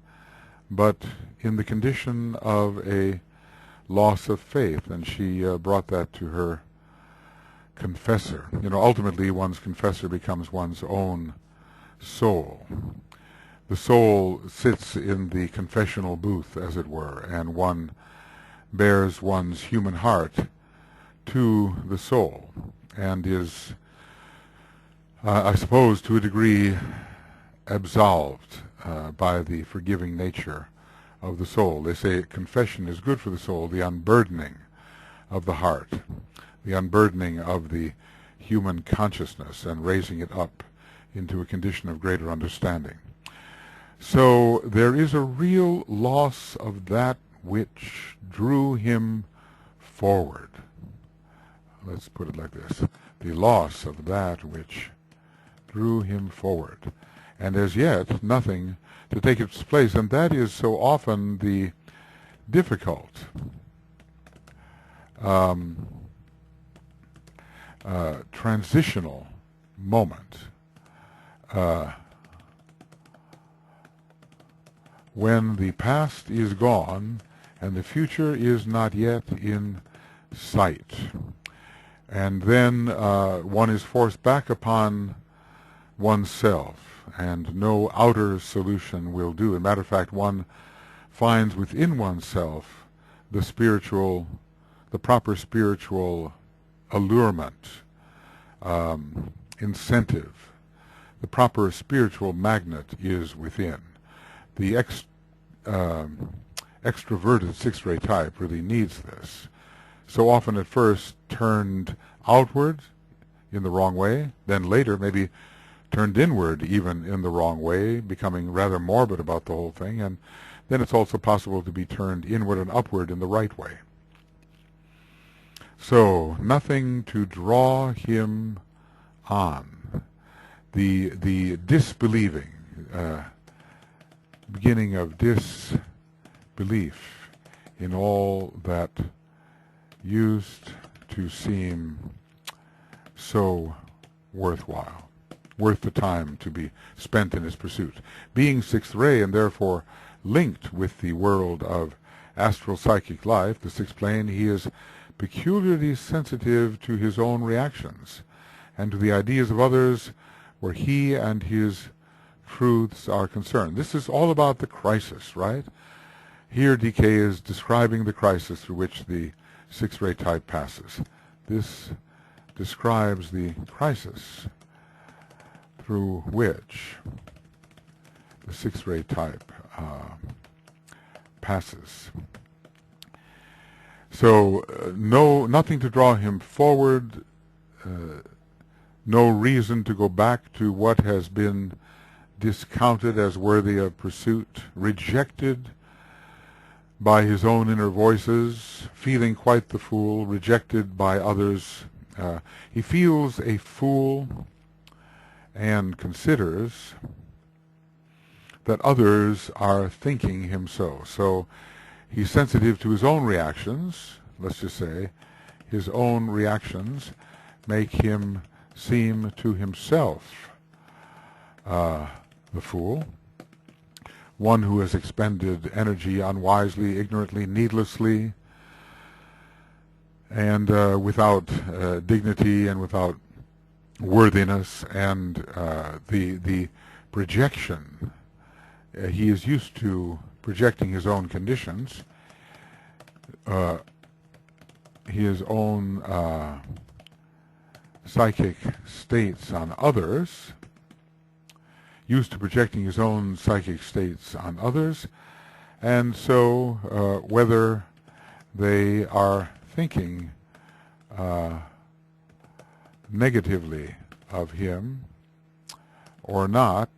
but in the condition of a loss of faith, and she brought that to her confessor. Ultimately one's confessor becomes one's own soul. The soul sits in the confessional booth, as it were, and one bears one's human heart to the soul and is, I suppose, to a degree absolved by the forgiving nature of the soul. They say confession is good for the soul, the unburdening of the heart, the unburdening of the human consciousness and raising it up into a condition of greater understanding. So there is a real loss of that which drew him forward. Let's put it like this. The loss of that which drew him forward. And as yet, nothing to take its place. And that is so often the difficult transitional moment when the past is gone and the future is not yet in sight. And then one is forced back upon oneself, and no outer solution will do. As a matter of fact, one finds within oneself the proper spiritual allurement, incentive. The proper spiritual magnet is within. The extroverted sixth-ray type really needs this. So often at first turned outward in the wrong way, then later maybe turned inward even in the wrong way, becoming rather morbid about the whole thing, and then it's also possible to be turned inward and upward in the right way. So nothing to draw him on. The disbelieving, beginning of disbelief in all that used to seem so worthwhile, worth the time to be spent in his pursuit. Being sixth ray and therefore linked with the world of astral psychic life, the sixth plane, he is peculiarly sensitive to his own reactions and to the ideas of others where he and his truths are concerned. This is all about the crisis, right? Here DK is describing the crisis through which the sixth-ray type passes. This describes the crisis through which the sixth-ray type passes. So nothing to draw him forward, no reason to go back to what has been discounted as worthy of pursuit, rejected by his own inner voices, feeling quite the fool, rejected by others. He feels a fool and considers that others are thinking him so. So he's sensitive to his own reactions, let's just say. His own reactions make him seem to himself the fool, one who has expended energy unwisely, ignorantly, needlessly, and without dignity and without worthiness, and the projection. He is used to projecting his own conditions, his own psychic states on others, used to projecting his own psychic states on others, and so whether they are thinking negatively of him or not,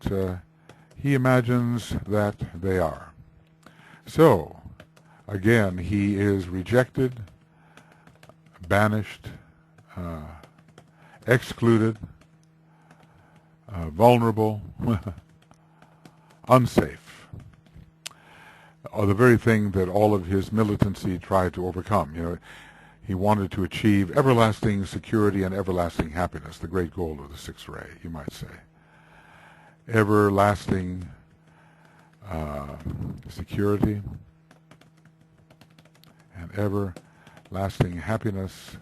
he imagines that they are. So, again, he is rejected, banished, excluded, vulnerable, unsafe. The very thing that all of his militancy tried to overcome. You know, he wanted to achieve everlasting security and everlasting happiness, the great goal of the sixth ray, you might say. Everlasting security and everlasting happiness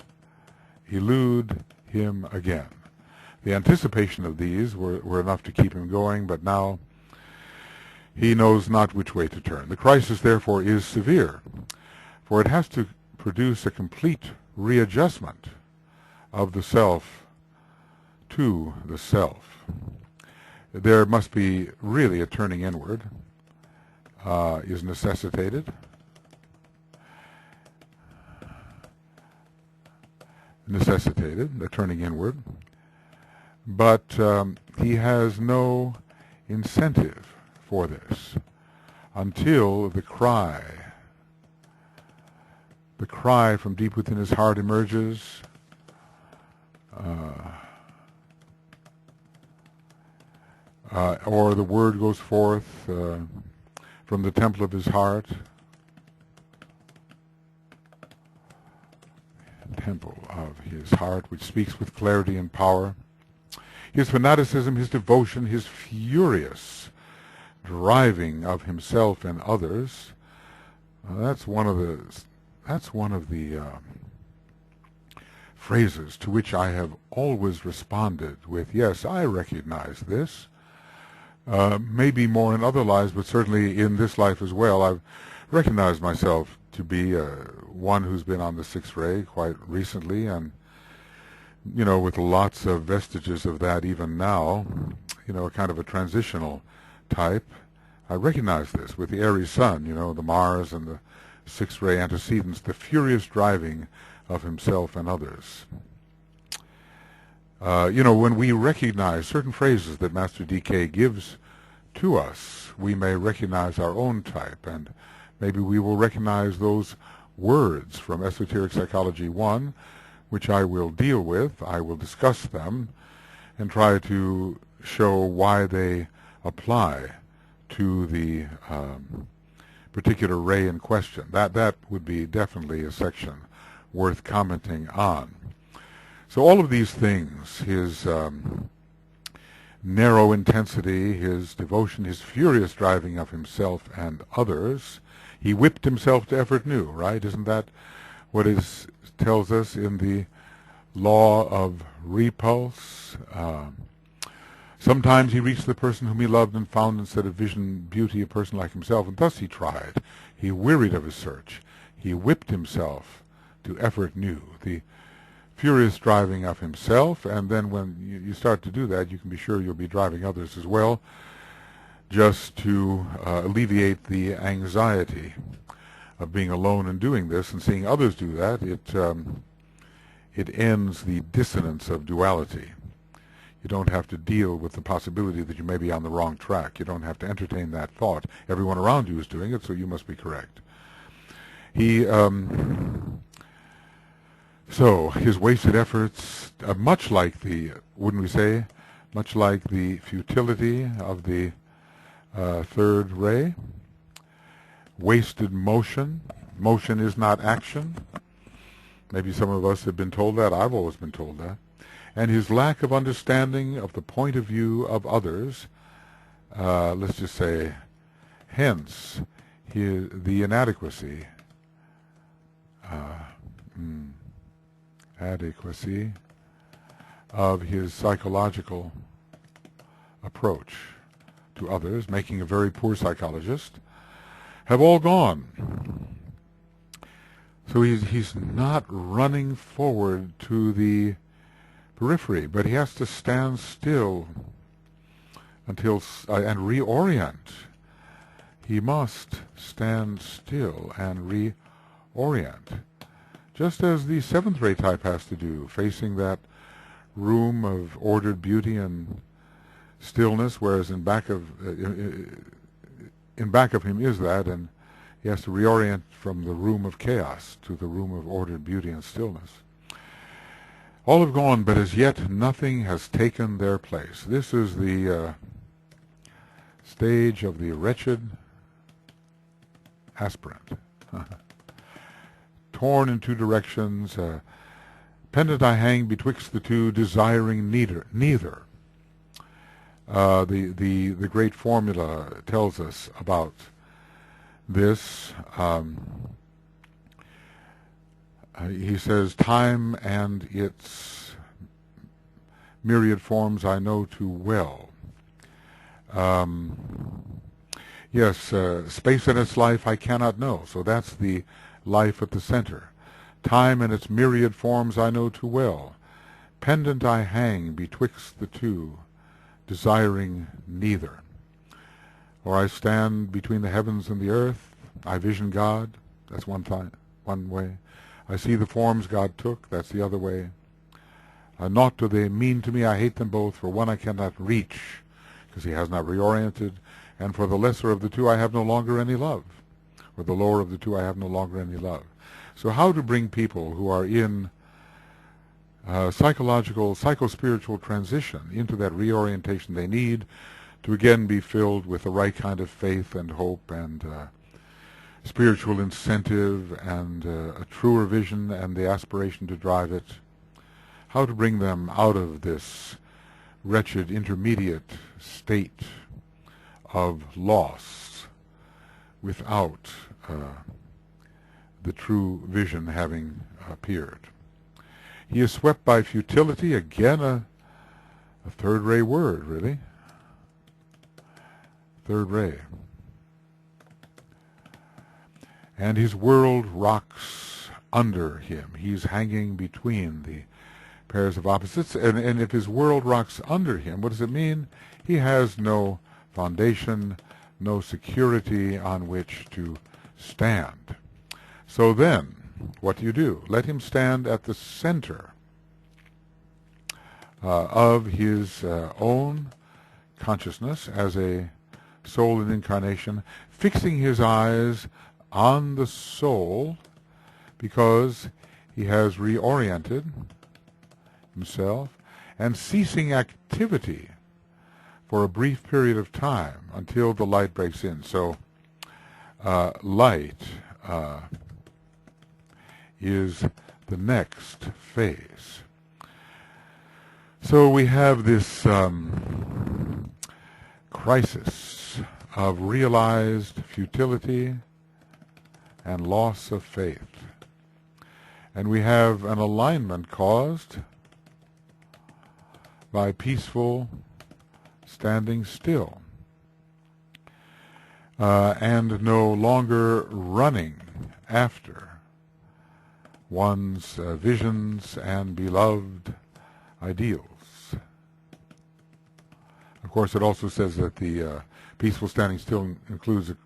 elude him again. The anticipation of these were enough to keep him going, but now he knows not which way to turn. The crisis, therefore, is severe, for it has to produce a complete readjustment of the self to the self. There must be really a turning inward, is necessitated. A turning inward. But he has no incentive for this until the cry from deep within his heart emerges, or the word goes forth from the temple of his heart, which speaks with clarity and power. His fanaticism, his devotion, his furious driving of himself and others, that's one of the phrases to which I have always responded with, yes, I recognize this. Maybe more in other lives, but certainly in this life as well. I've recognized myself to be one who's been on the sixth ray quite recently, and you know, with lots of vestiges of that even now, you know, kind of a transitional type. I recognize this with the Aries sun, you know, the Mars and the sixth ray antecedents, the furious driving of himself and others. You know, when we recognize certain phrases that Master DK gives to us, we may recognize our own type, and maybe we will recognize those words from Esoteric Psychology 1, which I will deal with. I will discuss them and try to show why they apply to the particular ray in question. That would be definitely a section worth commenting on. So all of these things, his narrow intensity, his devotion, his furious driving of himself and others, he whipped himself to effort new, right? Isn't that what it tells us in the law of repulse? Sometimes he reached the person whom he loved and found instead of vision, beauty, a person like himself, and thus he tried. He wearied of his search. He whipped himself to effort new, the furious driving of himself, and then when you start to do that, you can be sure you'll be driving others as well, just to alleviate the anxiety of being alone and doing this, and seeing others do that. It ends the dissonance of duality. You don't have to deal with the possibility that you may be on the wrong track. You don't have to entertain that thought. Everyone around you is doing it, so you must be correct. So his wasted efforts, much like the, wouldn't we say, much like the futility of the third ray, wasted motion. Motion is not action. Maybe some of us have been told that. I've always been told that. And his lack of understanding of the point of view of others, let's just say, hence the inadequacy, adequacy of his psychological approach to others, making a very poor psychologist, have all gone. So he's not running forward to the periphery, but he has to stand still until and reorient. He must stand still and reorient, just as the seventh ray type has to do, facing that room of ordered beauty and stillness, whereas in back of him is that, and he has to reorient from the room of chaos to the room of ordered beauty and stillness. All have gone, but as yet nothing has taken their place. This is the stage of the wretched aspirant. Torn in two directions, pendant I hang betwixt the two, desiring neither. The great formula tells us about this. He says, time and its myriad forms I know too well. Yes, space and its life I cannot know. So that's the life at the center. Time and its myriad forms I know too well. Pendant I hang betwixt the two, desiring neither. Or I stand between the heavens and the earth. I vision God. That's one way. I see the forms God took. That's the other way. Naught do they mean to me. I hate them both. For one I cannot reach, because he has not reoriented. And for the lesser of the two I have no longer any love. For the lower of the two I have no longer any love. So how to bring people who are in psychological, psycho-spiritual transition into that reorientation they need to again be filled with the right kind of faith and hope and spiritual incentive and a truer vision and the aspiration to drive it. How to bring them out of this wretched intermediate state of loss without the true vision having appeared. He is swept by futility, again a third ray word, really. Third ray. And his world rocks under him. He's hanging between the pairs of opposites. And if his world rocks under him, what does it mean? He has no foundation, no security on which to stand. So then, what do? Let him stand at the center of his own consciousness as a soul in incarnation, fixing his eyes on the soul because he has reoriented himself, and ceasing activity for a brief period of time until the light breaks in. So light is the next phase. So we have this crisis of realized futility and loss of faith. And we have an alignment caused by peaceful standing still and no longer running after one's visions and beloved ideals. Of course, it also says that the peaceful standing still includes a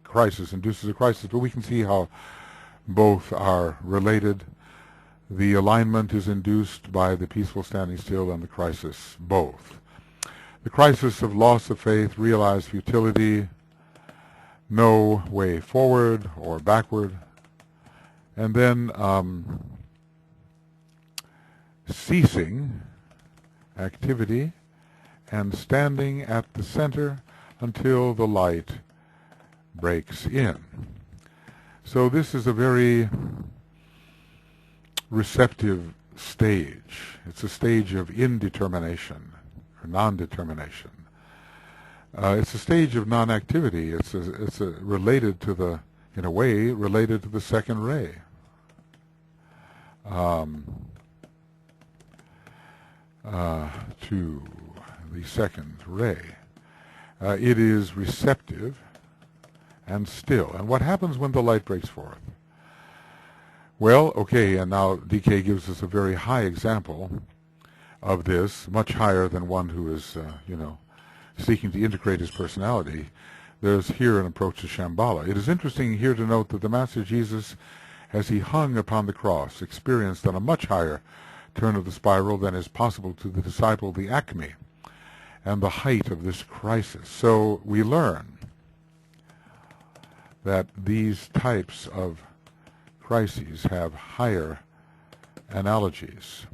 crisis, induces a crisis, but we can see how both are related. The alignment is induced by the peaceful standing still and the crisis, both. The crisis of loss of faith, realized futility, no way forward or backward, and then ceasing activity and standing at the center until the light breaks in. So this is a very receptive stage. It's a stage of indetermination or non-determination. It's a stage of non-activity. It's related to the, in a way, related to the second ray. To the second ray. It is receptive and still. And what happens when the light breaks forth? Well, okay, and now DK gives us a very high example of this, much higher than one who is, seeking to integrate his personality. There's here an approach to Shambhala. It is interesting here to note that the Master Jesus, as he hung upon the cross, experienced on a much higher turn of the spiral than is possible to the disciple the acme and the height of this crisis. So we learn that these types of crises have higher analogies,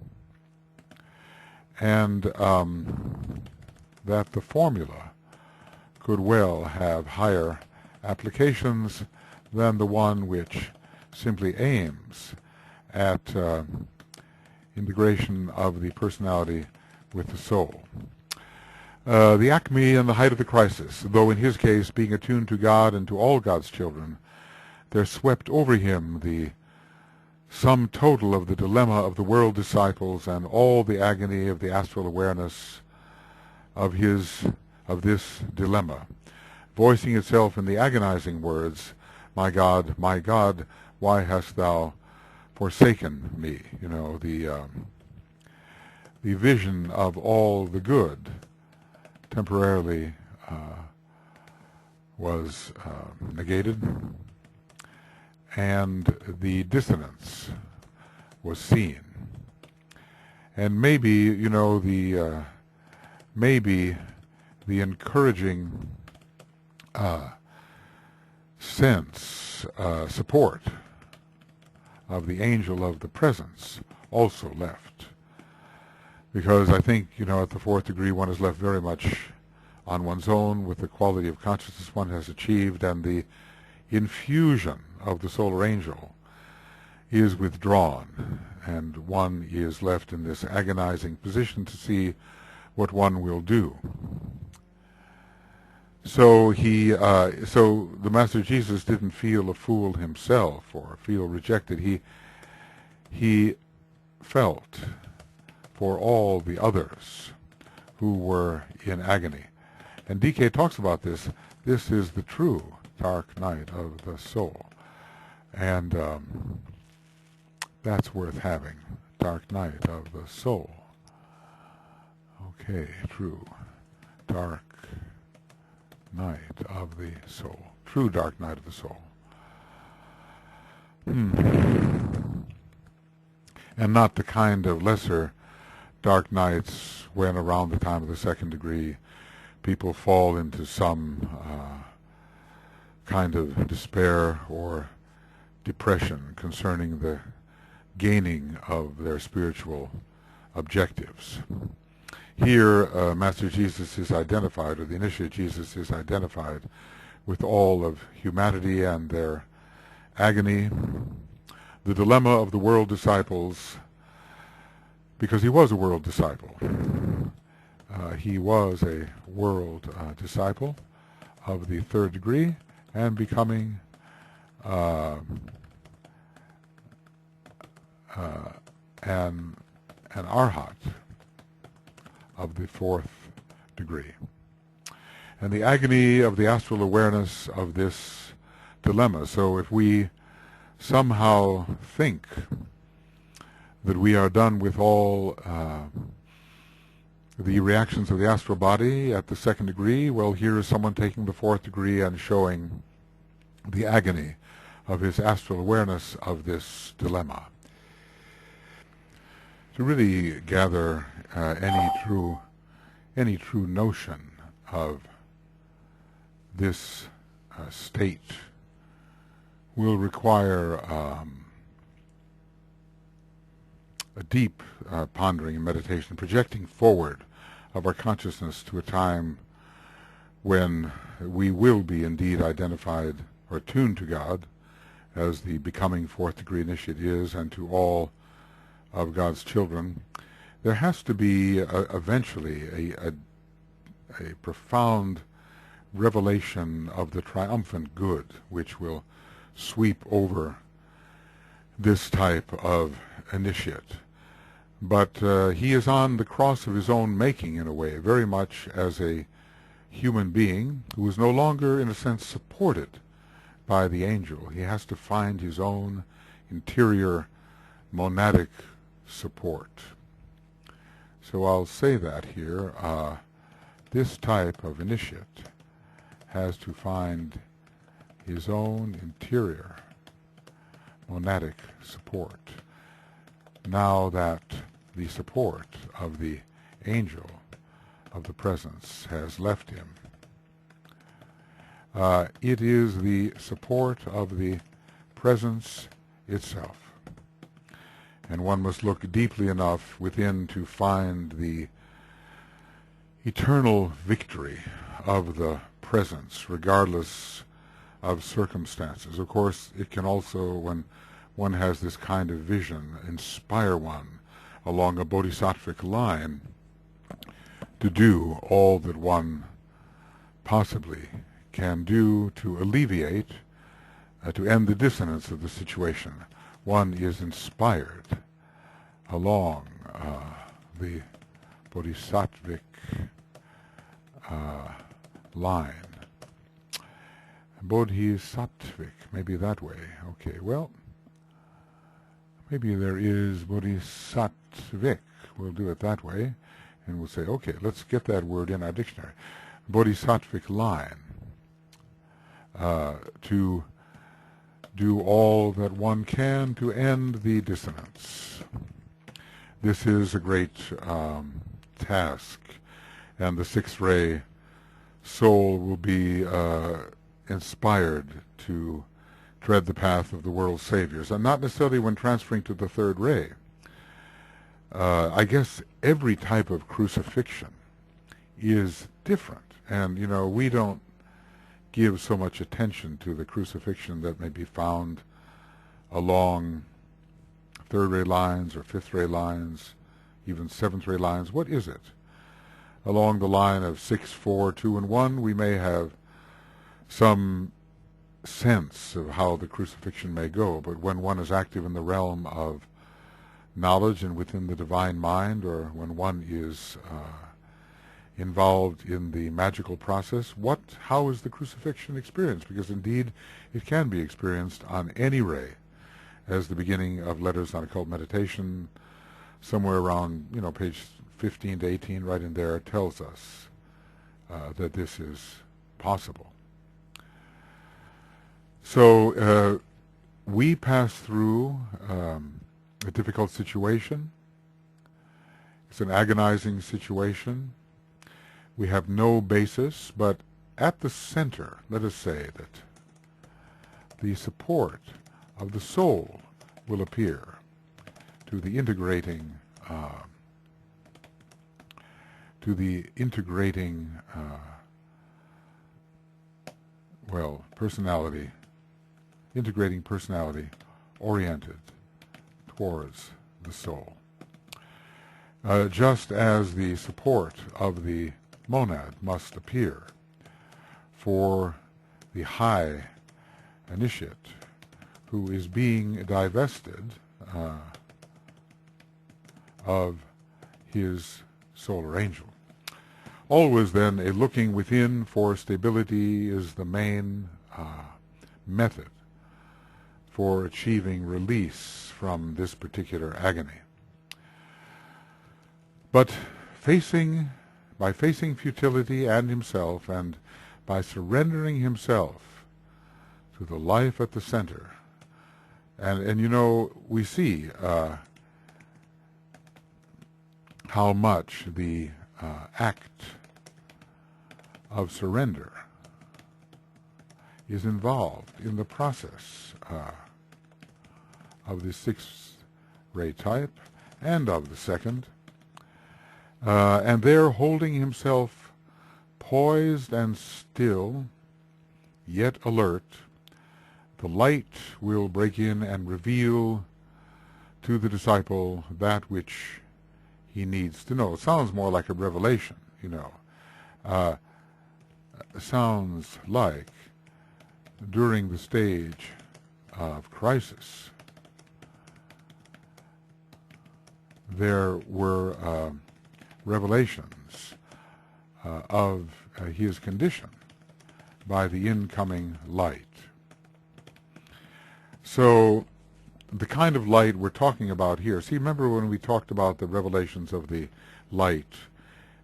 and that the formula could well have higher applications than the one which simply aims at integration of the personality with the soul. The acme and the height of the crisis, though in his case being attuned to God and to all God's children, there swept over him the sum total of the dilemma of the world disciples and all the agony of the astral awareness of this dilemma, voicing itself in the agonizing words, my God, why hast thou forsaken me?" The vision of all the good temporarily was negated, and the dissonance was seen. And maybe, maybe the encouraging support of the angel of the presence also left. Because I think, at the fourth degree one is left very much on one's own with the quality of consciousness one has achieved, and the infusion of the solar angel is withdrawn, and one is left in this agonizing position to see what one will do. So so the Master Jesus didn't feel a fool himself or feel rejected. He felt for all the others who were in agony. And DK talks about this. This is the true dark night of the soul. And that's worth having. Dark night of the soul. Okay, true. Dark night of the soul. True dark night of the soul. And not the kind of lesser dark nights when around the time of the second degree people fall into some kind of despair or depression concerning the gaining of their spiritual objectives. Here, Master Jesus is identified, or the Initiate Jesus is identified, with all of humanity and their agony, the dilemma of the world disciples, because he was a world disciple. He was a world disciple of the third degree and becoming an arhat of the fourth degree. And the agony of the astral awareness of this dilemma. So if we somehow think that we are done with all the reactions of the astral body at the second degree, well, here is someone taking the fourth degree and showing the agony of his astral awareness of this dilemma. to really gather any true notion of this state will require a deep pondering and meditation, projecting forward of our consciousness to a time when we will be indeed identified or attuned to God as the becoming fourth degree initiate is, and to all of God's children. There has to be eventually a profound revelation of the triumphant good which will sweep over this type of initiate. But he is on the cross of his own making, in a way, very much as a human being who is no longer, in a sense, supported by the angel. He has to find his own interior monadic support. So I'll say that here. This type of initiate has to find his own interior monadic support, now that the support of the angel of the presence has left him. It is the support of the presence itself. And one must look deeply enough within to find the eternal victory of the presence, regardless of circumstances. Of course, it can also, when one has this kind of vision, inspire one along a bodhisattvic line to do all that one possibly can do to alleviate, to end the dissonance of the situation. One is inspired along the bodhisattvic line. Bodhisattvic, maybe that way. Okay, well, maybe there is bodhisattvic. We'll do it that way, and we'll say, okay, let's get that word in our dictionary. Bodhisattvic line. To do all that one can to end the dissonance. This is a great task, and the sixth ray soul will be inspired to tread the path of the world's saviors, and not necessarily when transferring to the third ray. I guess every type of crucifixion is different, and we don't give so much attention to the crucifixion that may be found along third ray lines or fifth ray lines, even seventh ray lines. What is it? Along the line of 6, 4, 2, and 1, we may have some sense of how the crucifixion may go, but when one is active in the realm of knowledge and within the divine mind, or when one is involved in the magical process, how is the crucifixion experienced? Because indeed it can be experienced on any ray, as the beginning of Letters on Occult Meditation, somewhere around page 15 to 18, right in there, tells us that this is possible. So we pass through a difficult situation. It's an agonizing situation. We have no basis, but at the center, let us say that the support of the soul will appear to the integrating personality, integrating personality oriented towards the soul. Just as the support of the monad must appear for the high initiate who is being divested of his solar angel. Always then a looking within for stability is the main method for achieving release from this particular agony. But by facing futility and himself, and by surrendering himself to the life at the center, and we see how much the act of surrender is involved in the process of the sixth ray type and of the second, and there holding himself poised and still, yet alert, the light will break in and reveal to the disciple that which he needs to know. It sounds more like a revelation, you know. Sounds like during the stage of crisis there were revelations of his condition by the incoming light. So the kind of light we're talking about here, see, remember when we talked about the revelations of the light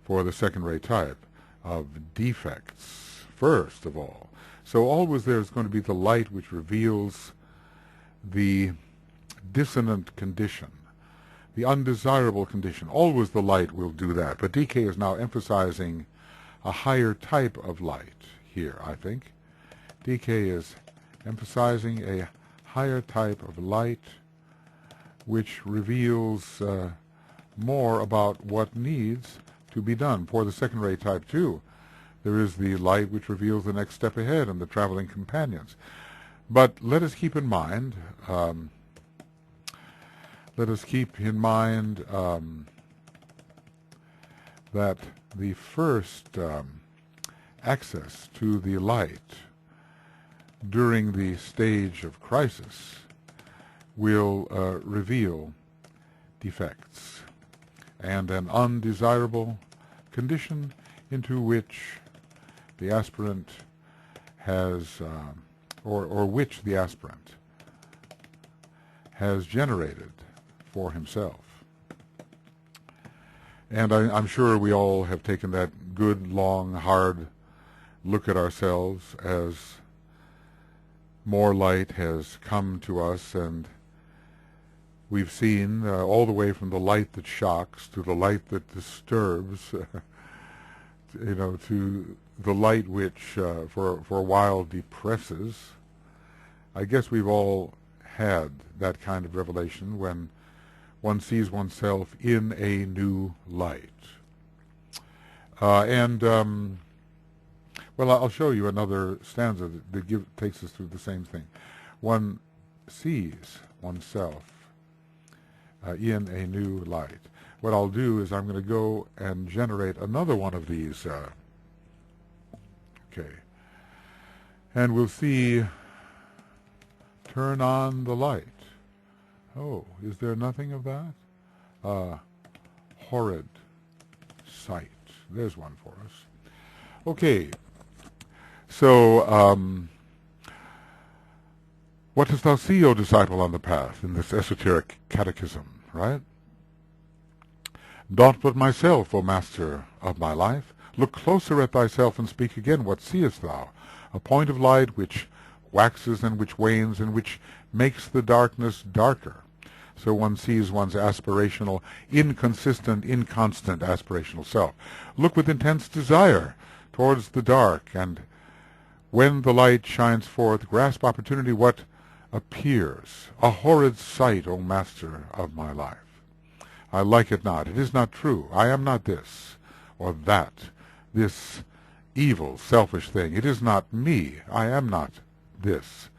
for the second ray type, of defects, first of all. So always there's going to be the light which reveals the dissonant condition, the undesirable condition. Always the light will do that. But DK is now emphasizing a higher type of light here, I think. DK is emphasizing a higher type of light which reveals more about what needs to be done. For the second ray type 2, there is the light which reveals the next step ahead and the traveling companions. But let us keep in mind, that the first access to the light during the stage of crisis will reveal defects and an undesirable condition into which the aspirant has, or which the aspirant has generated for himself. And I'm sure we all have taken that good, long, hard look at ourselves as more light has come to us, and we've seen all the way from the light that shocks to the light that disturbs, you know, to the light which for a while depresses. I guess we've all had that kind of revelation when one sees oneself in a new light. Well, I'll show you another stanza that takes us through the same thing. One sees oneself in a new light. What I'll do is I'm going to go and generate another one of these. Okay. And we'll see, turn on the light. Oh, is there nothing of that? Horrid sight. There's one for us. Okay. So, what dost thou see, O disciple, on the path, in this esoteric catechism, right? Naught but myself, O master of my life. Look closer at thyself and speak again. What seest thou? A point of light which waxes and which wanes and which makes the darkness darker. So one sees one's aspirational, inconsistent, inconstant aspirational self. Look with intense desire towards the dark, and when the light shines forth, grasp opportunity what appears. A horrid sight, O master of my life. I like it not. It is not true. I am not this or that, this evil, selfish thing. It is not me. I am not this.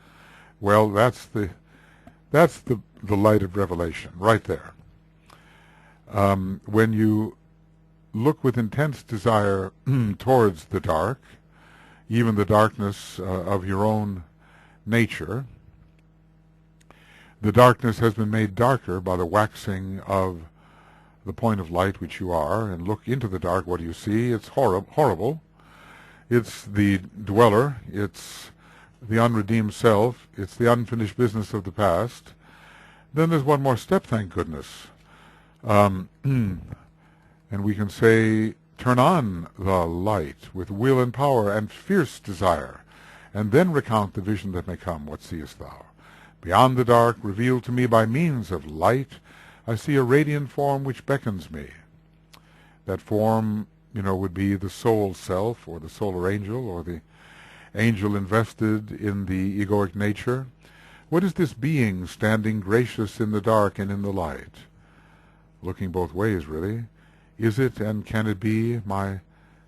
Well, that's the light of revelation right there. When you look with intense desire towards the dark, even the darkness of your own nature, the darkness has been made darker by the waxing of the point of light which you are, and look into the dark. What do you see? It's horrible. It's the dweller. It's the unredeemed self. It's the unfinished business of the past. Then there's one more step, thank goodness. And we can say, turn on the light with will and power and fierce desire, and then recount the vision that may come. What seest thou? Beyond the dark, revealed to me by means of light, I see a radiant form which beckons me. That form, would be the soul self, or the solar angel, or the angel invested in the egoic nature. What is this being standing gracious in the dark and in the light? Looking both ways, really. Is it and can it be my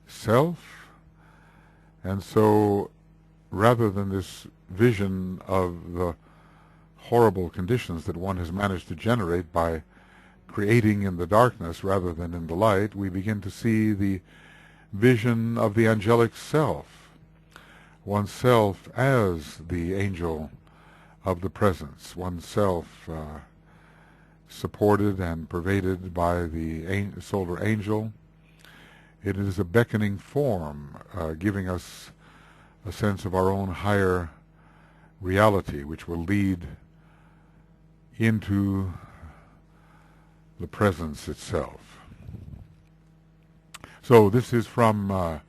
self? And so, rather than this vision of the horrible conditions that one has managed to generate by creating in the darkness rather than in the light, we begin to see the vision of the angelic self, oneself as the angel of the presence, oneself supported and pervaded by the solar angel. It is a beckoning form, giving us a sense of our own higher reality, which will lead into the presence itself. So this is from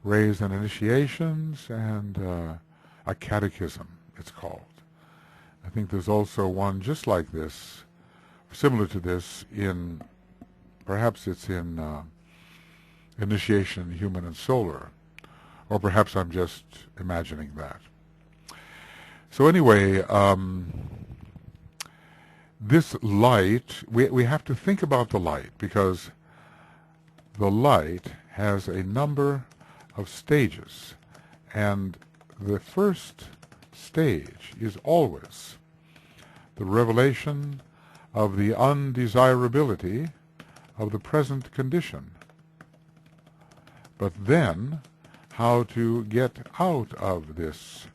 Rays and Initiations, and a catechism, it's called. I think there's also one just like this, similar to this, perhaps it's in Initiation, Human and Solar, or perhaps I'm just imagining that. So anyway, this light, we have to think about the light, because the light has a number of stages, and the first stage is always the revelation of the undesirability of the present condition, but then how to get out of this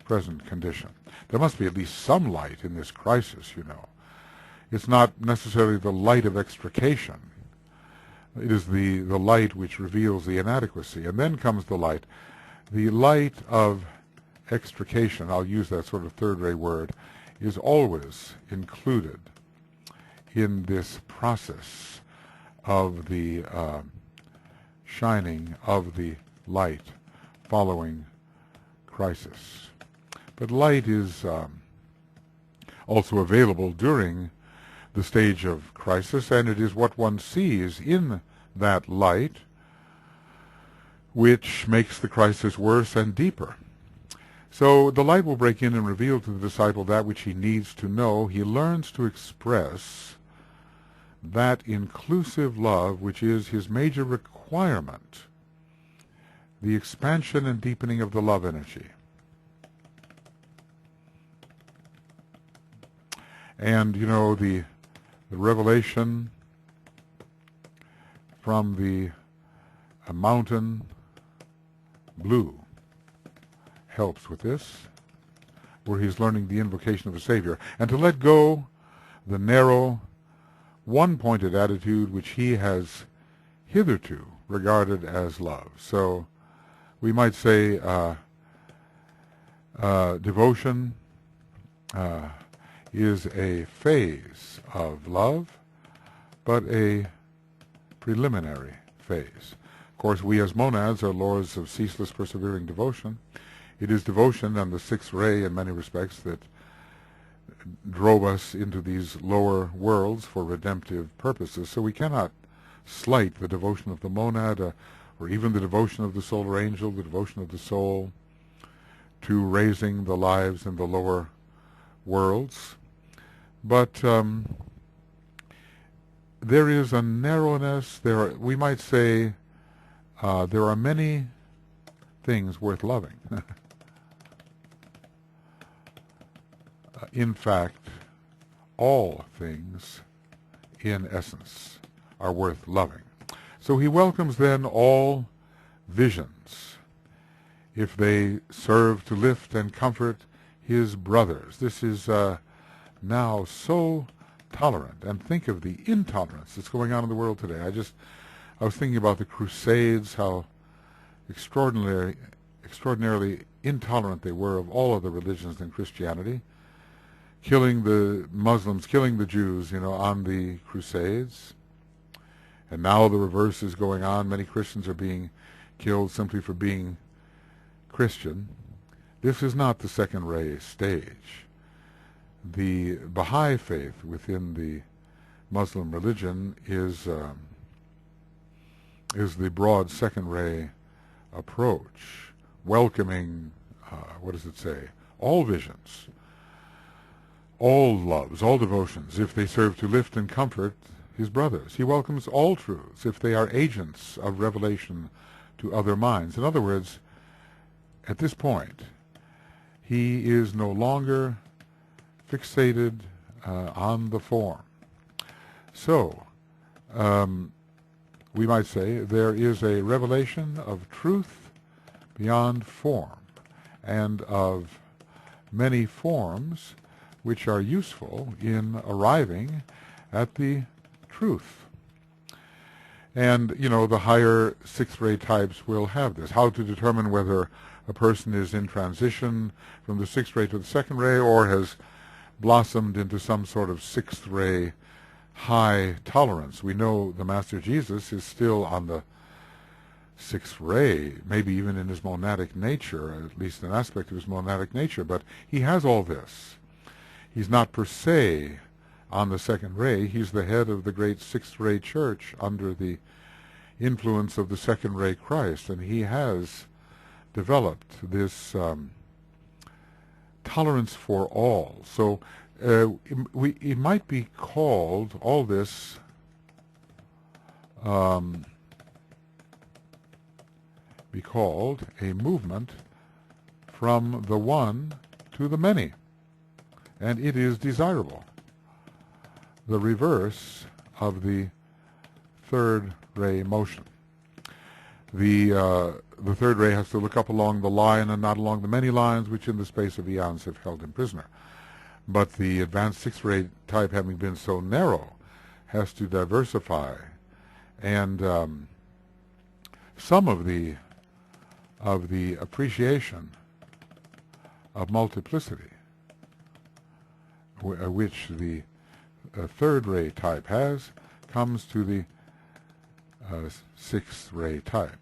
present condition. There must be at least some light in this crisis, It's not necessarily the light of extrication. It is the light which reveals the inadequacy. And then comes the light of extrication. I'll use that sort of third-rate word, is always included in this process of the shining of the light following crisis. But light is also available during the stage of crisis, and it is what one sees in that light which makes the crisis worse and deeper. So the light will break in and reveal to the disciple that which he needs to know. He learns to express that inclusive love which is his major requirement, the expansion and deepening of the love energy. And, the revelation from the mountain blue helps with this, where he's learning the invocation of the Savior, and to let go the narrow, one-pointed attitude which he has hitherto regarded as love. So we might say devotion is a phase of love, but a preliminary phase. Of course, we as monads are lords of ceaseless persevering devotion. It is devotion and the sixth ray in many respects that drove us into these lower worlds for redemptive purposes. So we cannot slight the devotion of the monad, or even the devotion of the solar angel, the devotion of the soul, to raising the lives in the lower worlds. But there is a narrowness. We might say, there are many things worth loving. In fact, all things, in essence, are worth loving. So he welcomes then all visions, if they serve to lift and comfort his brothers. This is now so tolerant. And think of the intolerance that's going on in the world today. I was thinking about the Crusades, how extraordinarily intolerant they were of all other religions than Christianity, killing the Muslims, killing the Jews, on the Crusades. And now the reverse is going on. Many Christians are being killed simply for being Christian. This is not the second ray stage. The Baha'i faith within the Muslim religion is is the broad second ray approach, welcoming, what does it say? All visions, all loves, all devotions, if they serve to lift and comfort his brothers. He welcomes all truths if they are agents of revelation to other minds. In other words, at this point, he is no longer fixated on the form. So, we might say there is a revelation of truth beyond form, and of many forms which are useful in arriving at the truth. And, the higher sixth-ray types will have this. How to determine whether a person is in transition from the sixth ray to the second ray, or has blossomed into some sort of sixth ray high tolerance. We know the Master Jesus is still on the sixth ray, maybe even in his monadic nature, at least an aspect of his monadic nature, but he has all this. He's not per se on the second ray. He's the head of the great sixth ray church under the influence of the second ray Christ, and he has developed this tolerance for all. So it might be called, all this, be called a movement from the one to the many, and it is desirable. The reverse of the third ray motion. The third ray has to look up along the line and not along the many lines which in the space of eons have held him prisoner. But the advanced sixth ray type, having been so narrow, has to diversify, and some of the appreciation of multiplicity, which the third ray type has, comes to the sixth ray type.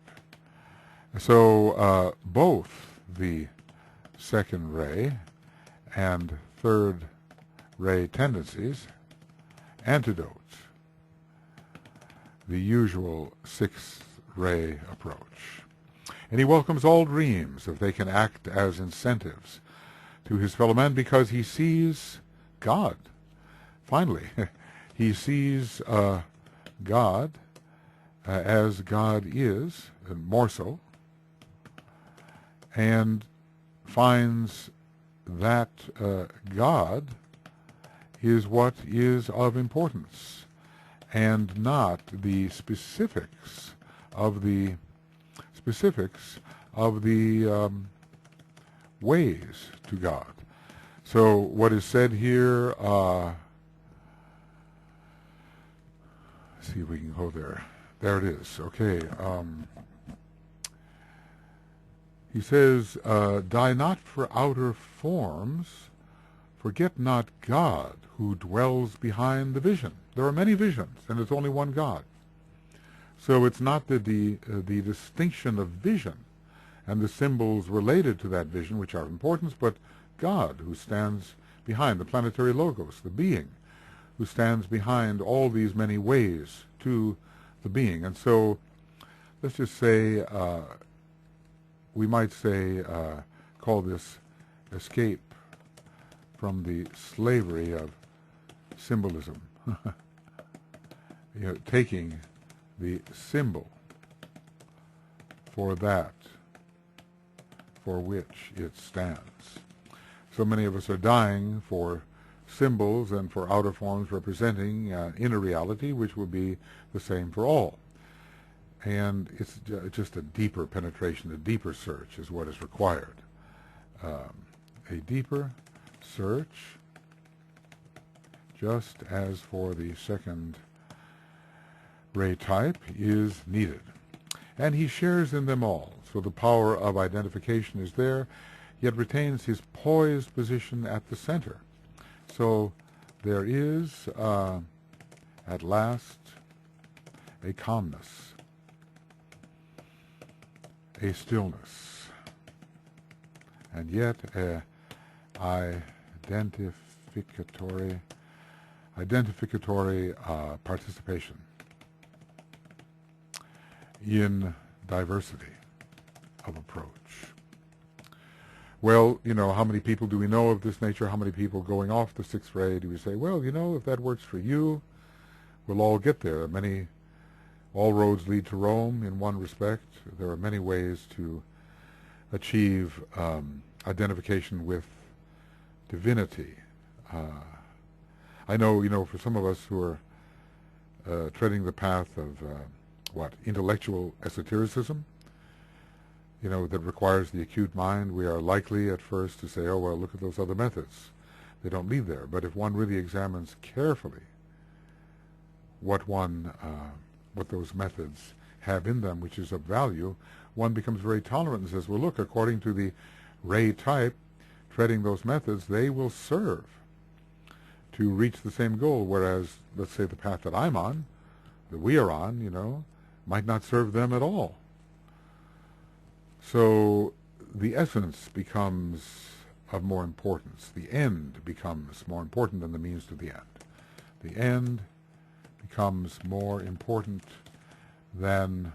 So both the second ray and third ray tendencies antidote the usual sixth ray approach. And he welcomes all dreams if they can act as incentives to his fellow men, because he sees God. Finally, he sees God as God is, and more so, and finds that God is what is of importance, and not the specifics of the ways to God. So what is said here, see if we can go there. There it is. Okay. He says, die not for outer forms, forget not God who dwells behind the vision. There are many visions, and it's only one God. So it's not the distinction of vision and the symbols related to that vision which are of importance, but God who stands behind, the planetary logos, the being who stands behind all these many ways to the being. And so let's just say, we might say, call this escape from the slavery of symbolism. Taking the symbol for that for which it stands. So many of us are dying for symbols and for outer forms representing inner reality, which will be the same for all. And it's just a deeper penetration, a deeper search is what is required. A deeper search, just as for the second ray type, is needed. And he shares in them all. So the power of identification is there, yet retains his poised position at the center. So there is, at last, a calmness, a stillness, and yet a identificatory participation in diversity of approach. Well, how many people do we know of this nature? How many people going off the sixth ray do we say, well, if that works for you, we'll all get there. All roads lead to Rome in one respect. There are many ways to achieve identification with divinity. I know, for some of us who are treading the path of intellectual esotericism, that requires the acute mind, we are likely at first to say, oh, well, look at those other methods. They don't lead there. But if one really examines carefully what those methods have in them, which is of value, one becomes very tolerant and says, well, look, according to the ray type, treading those methods, they will serve to reach the same goal, whereas, let's say, the path that I'm on, that we are on, might not serve them at all. So the essence becomes of more importance. The end becomes more important than the means to the end. The end becomes more important than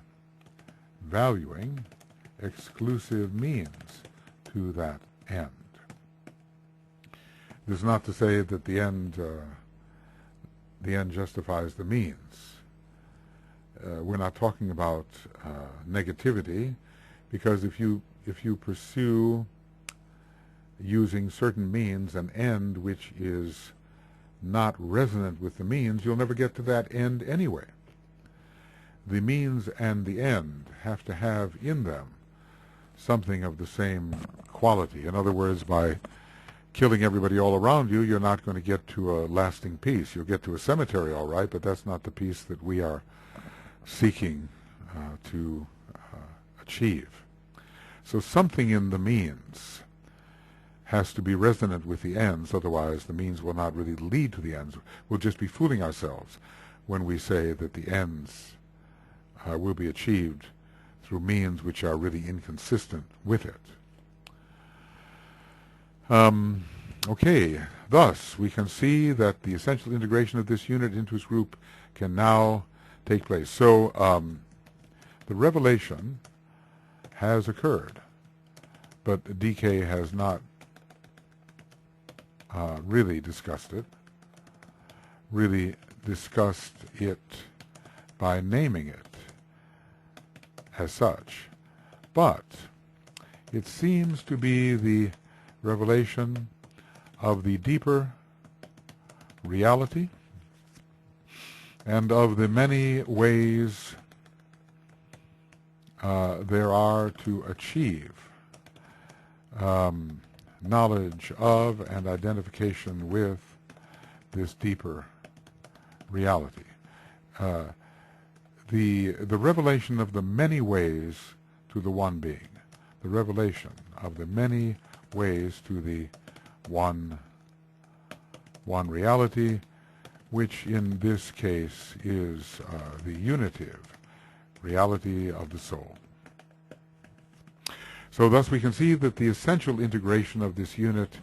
valuing exclusive means to that end. This is not to say that the end justifies the means. We're not talking about negativity, because if you pursue using certain means an end which is not resonant with the means, you'll never get to that end anyway. The means and the end have to have in them something of the same quality. In other words, by killing everybody all around you, you're not going to get to a lasting peace. You'll get to a cemetery, all right, but that's not the peace that we are seeking to achieve. So something in the means has to be resonant with the ends, otherwise the means will not really lead to the ends. We'll just be fooling ourselves when we say that the ends will be achieved through means which are really inconsistent with it. Okay, thus we can see that the essential integration of this unit into its group can now take place. So the revelation has occurred, but DK has not really discussed it by naming it as such. But it seems to be the revelation of the deeper reality and of the many ways there are to achieve knowledge of and identification with this deeper reality. The revelation of the many ways to the one being, the revelation of the many ways to the one reality, which in this case is the unitive reality of the soul. So thus we can see that the essential integration of this unit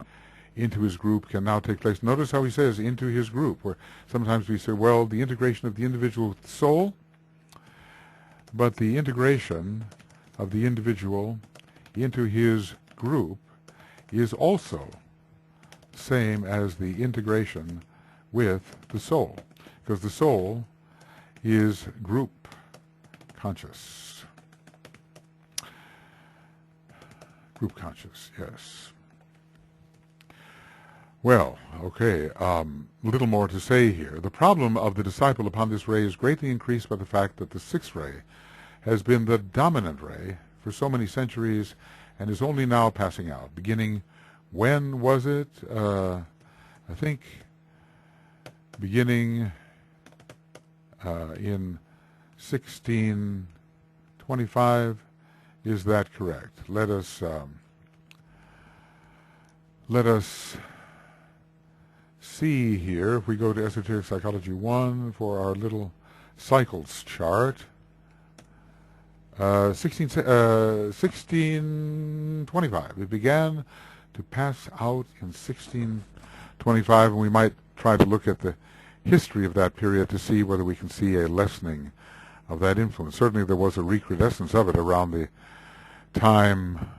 into his group can now take place. Notice how he says into his group, where sometimes we say, well, the integration of the individual with the soul, but the integration of the individual into his group is also the same as the integration with the soul, because the soul is group conscious. Group conscious, yes. Well, okay, little more to say here. The problem of the disciple upon this ray is greatly increased by the fact that the sixth ray has been the dominant ray for so many centuries and is only now passing out. Beginning, when was it? I think beginning in 1625. Is that correct? Let us see here, if we go to Esoteric Psychology 1 for our little cycles chart. 1625. It began to pass out in 1625, and we might try to look at the history of that period to see whether we can see a lessening of that influence. Certainly there was a recrudescence of it around the time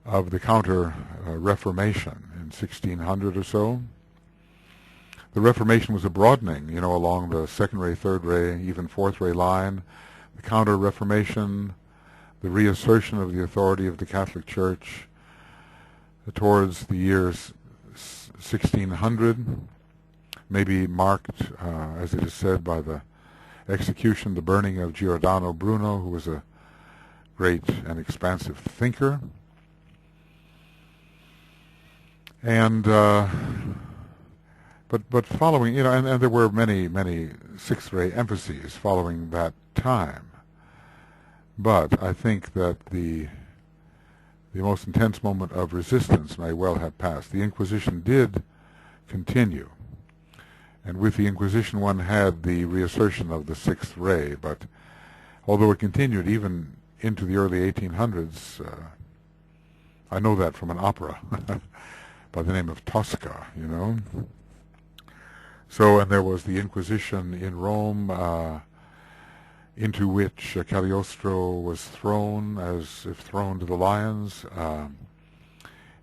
of the Counter-Reformation in 1600 or so. The Reformation was a broadening, along the second ray, third ray, even fourth ray line. The Counter-Reformation, the reassertion of the authority of the Catholic Church towards the years 1600, maybe marked, as it is said, by the execution, the burning of Giordano Bruno, who was a great and expansive thinker. And but following, and there were many sixth ray emphases following that time. But I think that the most intense moment of resistance may well have passed. The Inquisition did continue, and with the Inquisition one had the reassertion of the sixth ray, but although it continued even into the early 1800s, I know that from an opera by the name of Tosca, So, and there was the Inquisition in Rome, into which Cagliostro was thrown, as if thrown to the lions,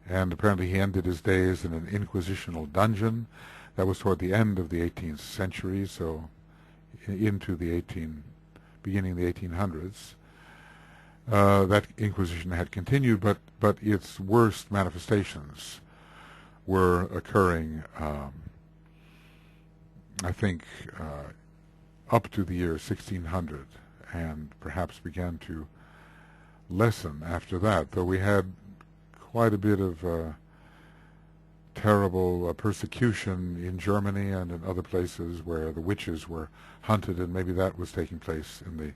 and apparently he ended his days in an inquisitional dungeon. That was toward the end of the 18th century, so into the beginning of the 1800s. That Inquisition had continued, but its worst manifestations were occurring, I think, up to the year 1600, and perhaps began to lessen after that, though we had quite a bit of terrible persecution in Germany and in other places where the witches were hunted, and maybe that was taking place in the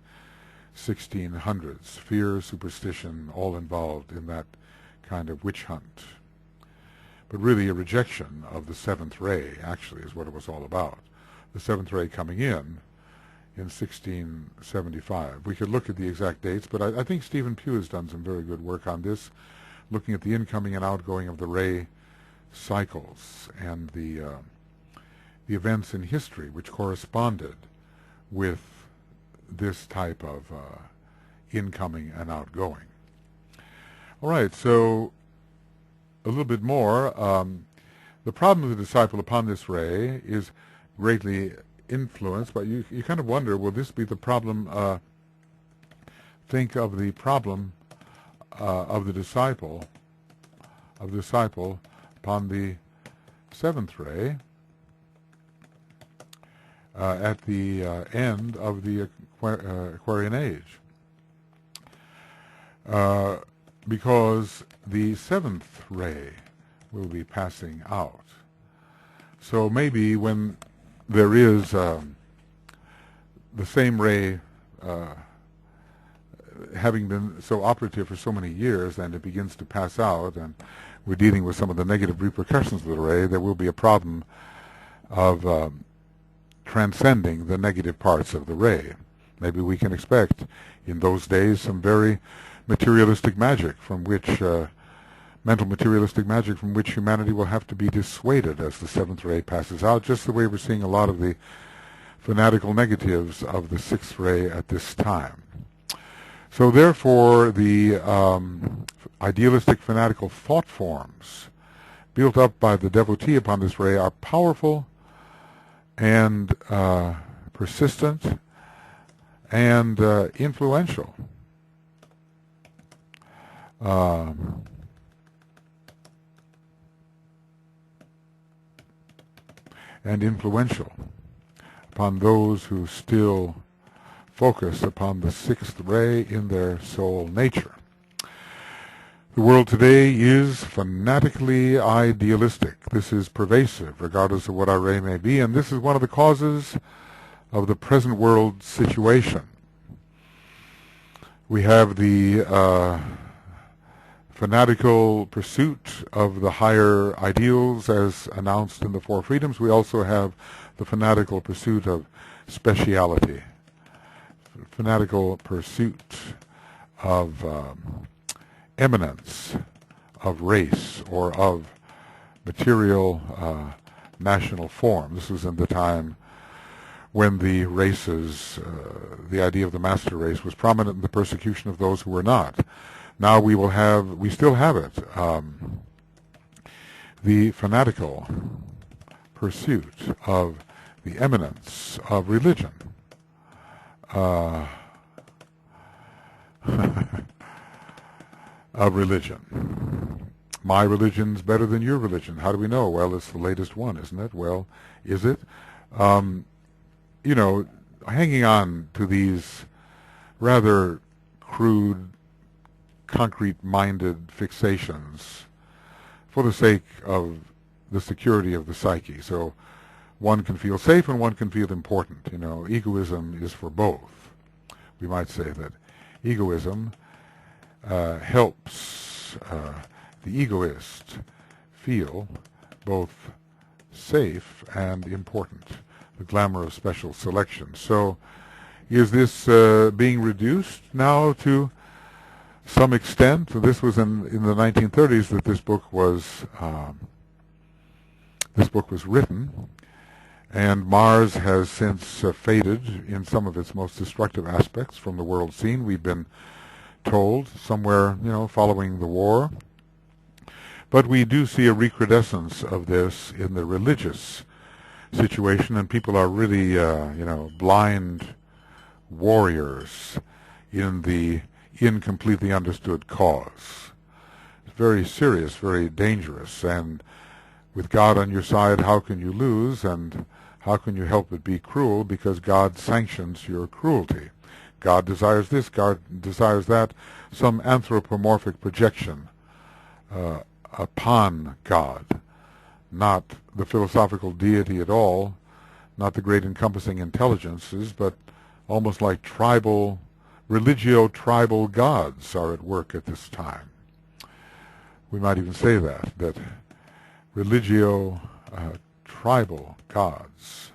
1600s. Fear, superstition, all involved in that kind of witch hunt. But really a rejection of the seventh ray, actually, is what it was all about. The seventh ray coming in 1675. We could look at the exact dates, but I think Stephen Pugh has done some very good work on this, looking at the incoming and outgoing of the ray cycles and the events in history which corresponded with this type of incoming and outgoing. All right, so a little bit more. The problem of the disciple upon this ray is greatly influenced, but you kind of wonder, will this be the problem? Think of the problem of the disciple upon the seventh ray at the end of the Aquarian age, because the seventh ray will be passing out. So maybe when there is the same ray having been so operative for so many years, and it begins to pass out, and we're dealing with some of the negative repercussions of the ray, there will be a problem of transcending the negative parts of the ray. Maybe we can expect in those days some very materialistic magic from which mental materialistic magic from which humanity will have to be dissuaded as the seventh ray passes out, just the way we're seeing a lot of the fanatical negatives of the sixth ray at this time. So therefore, the idealistic fanatical thought forms built up by the devotee upon this ray are powerful and persistent and influential. Upon those who still focus upon the sixth ray in their soul nature. The world today is fanatically idealistic. This is pervasive, regardless of what our ray may be, and this is one of the causes of the present world situation. We have the fanatical pursuit of the higher ideals as announced in the Four Freedoms. We also have the fanatical pursuit of speciality, fanatical pursuit of eminence, of race, or of material national form. This was in the time when the races, the idea of the master race was prominent in the persecution of those who were not. Now we still have it. The fanatical pursuit of the eminence of religion. Of religion. My religion's better than your religion. How do we know? Well, it's the latest one, isn't it? Well, is it? You know, hanging on to these rather crude, concrete-minded fixations for the sake of the security of the psyche. So one can feel safe and one can feel important. You know, egoism is for both. We might say that egoism helps the egoist feel both safe and important, the glamour of special selection. So is this being reduced now to some extent? This was in the 1930s that this book was written, and Mars has since faded in some of its most destructive aspects from the world scene. We've been told somewhere, you know, following the war. But we do see a recrudescence of this in the religious situation, and people are really, you know, blind warriors in the incompletely understood cause. It's very serious, very dangerous, and with God on your side, how can you lose, and how can you help but be cruel, because God sanctions your cruelty. God desires this, God desires that, some anthropomorphic projection upon God, not the philosophical deity at all, not the great encompassing intelligences, but almost like tribal, religio-tribal gods are at work at this time. We might even say that religio-tribal gods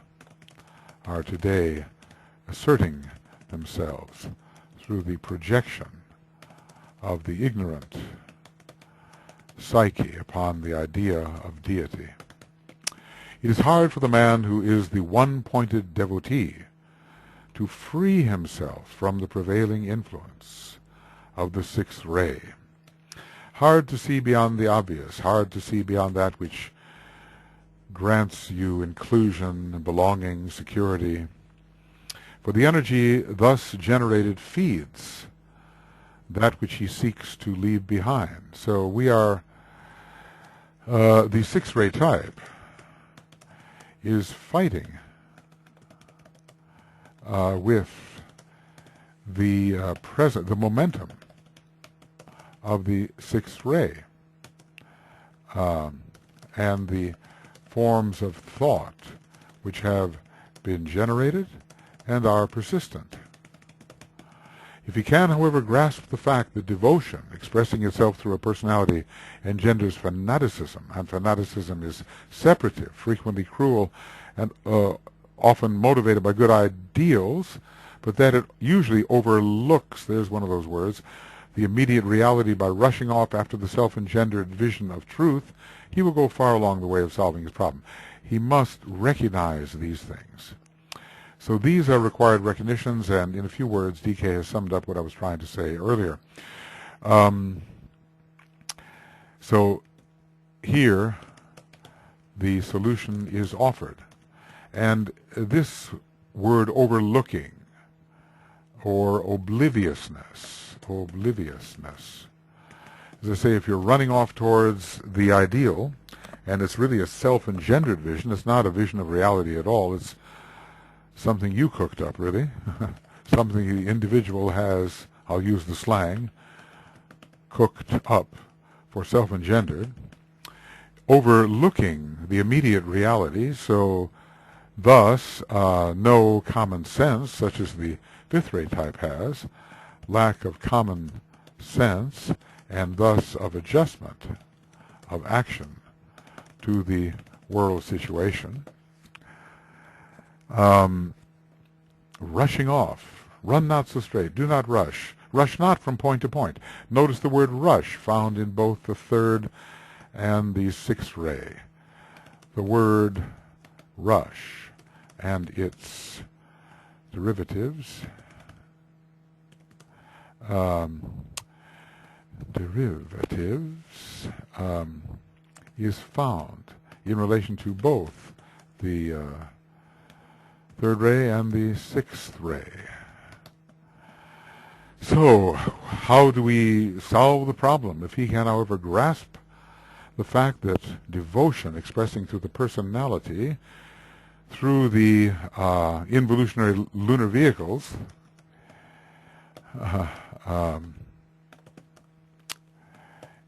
are today asserting themselves through the projection of the ignorant psyche upon the idea of deity. It is hard for the man who is the one-pointed devotee to free himself from the prevailing influence of the sixth ray. Hard to see beyond the obvious, hard to see beyond that which grants you inclusion, belonging, security. For the energy thus generated feeds that which he seeks to leave behind. So we are, the sixth ray type is fighting with the the momentum of the sixth ray and the forms of thought which have been generated and are persistent. If he can, however, grasp the fact that devotion, expressing itself through a personality, engenders fanaticism, and fanaticism is separative, frequently cruel, and often motivated by good ideals, but that it usually overlooks, there's one of those words, the immediate reality by rushing off after the self-engendered vision of truth, he will go far along the way of solving his problem. He must recognize these things. So these are required recognitions, and in a few words, DK has summed up what I was trying to say earlier. So here, the solution is offered. And this word overlooking, or obliviousness, as I say, if you're running off towards the ideal, and it's really a self-engendered vision, it's not a vision of reality at all, it's something you cooked up, really, something the individual has, I'll use the slang, cooked up for self-engendered, overlooking the immediate reality, so thus no common sense, such as the fifth ray type has, lack of common sense, and thus of adjustment, of action to the world situation. Rushing off. Run not so straight. Do not rush. Rush not from point to point. Notice the word rush found in both the third and the sixth ray. The word rush and its derivatives, is found in relation to both the third ray and the sixth ray. So, how do we solve the problem? If he can, however, grasp the fact that devotion expressing through the personality, through the involutionary lunar vehicles,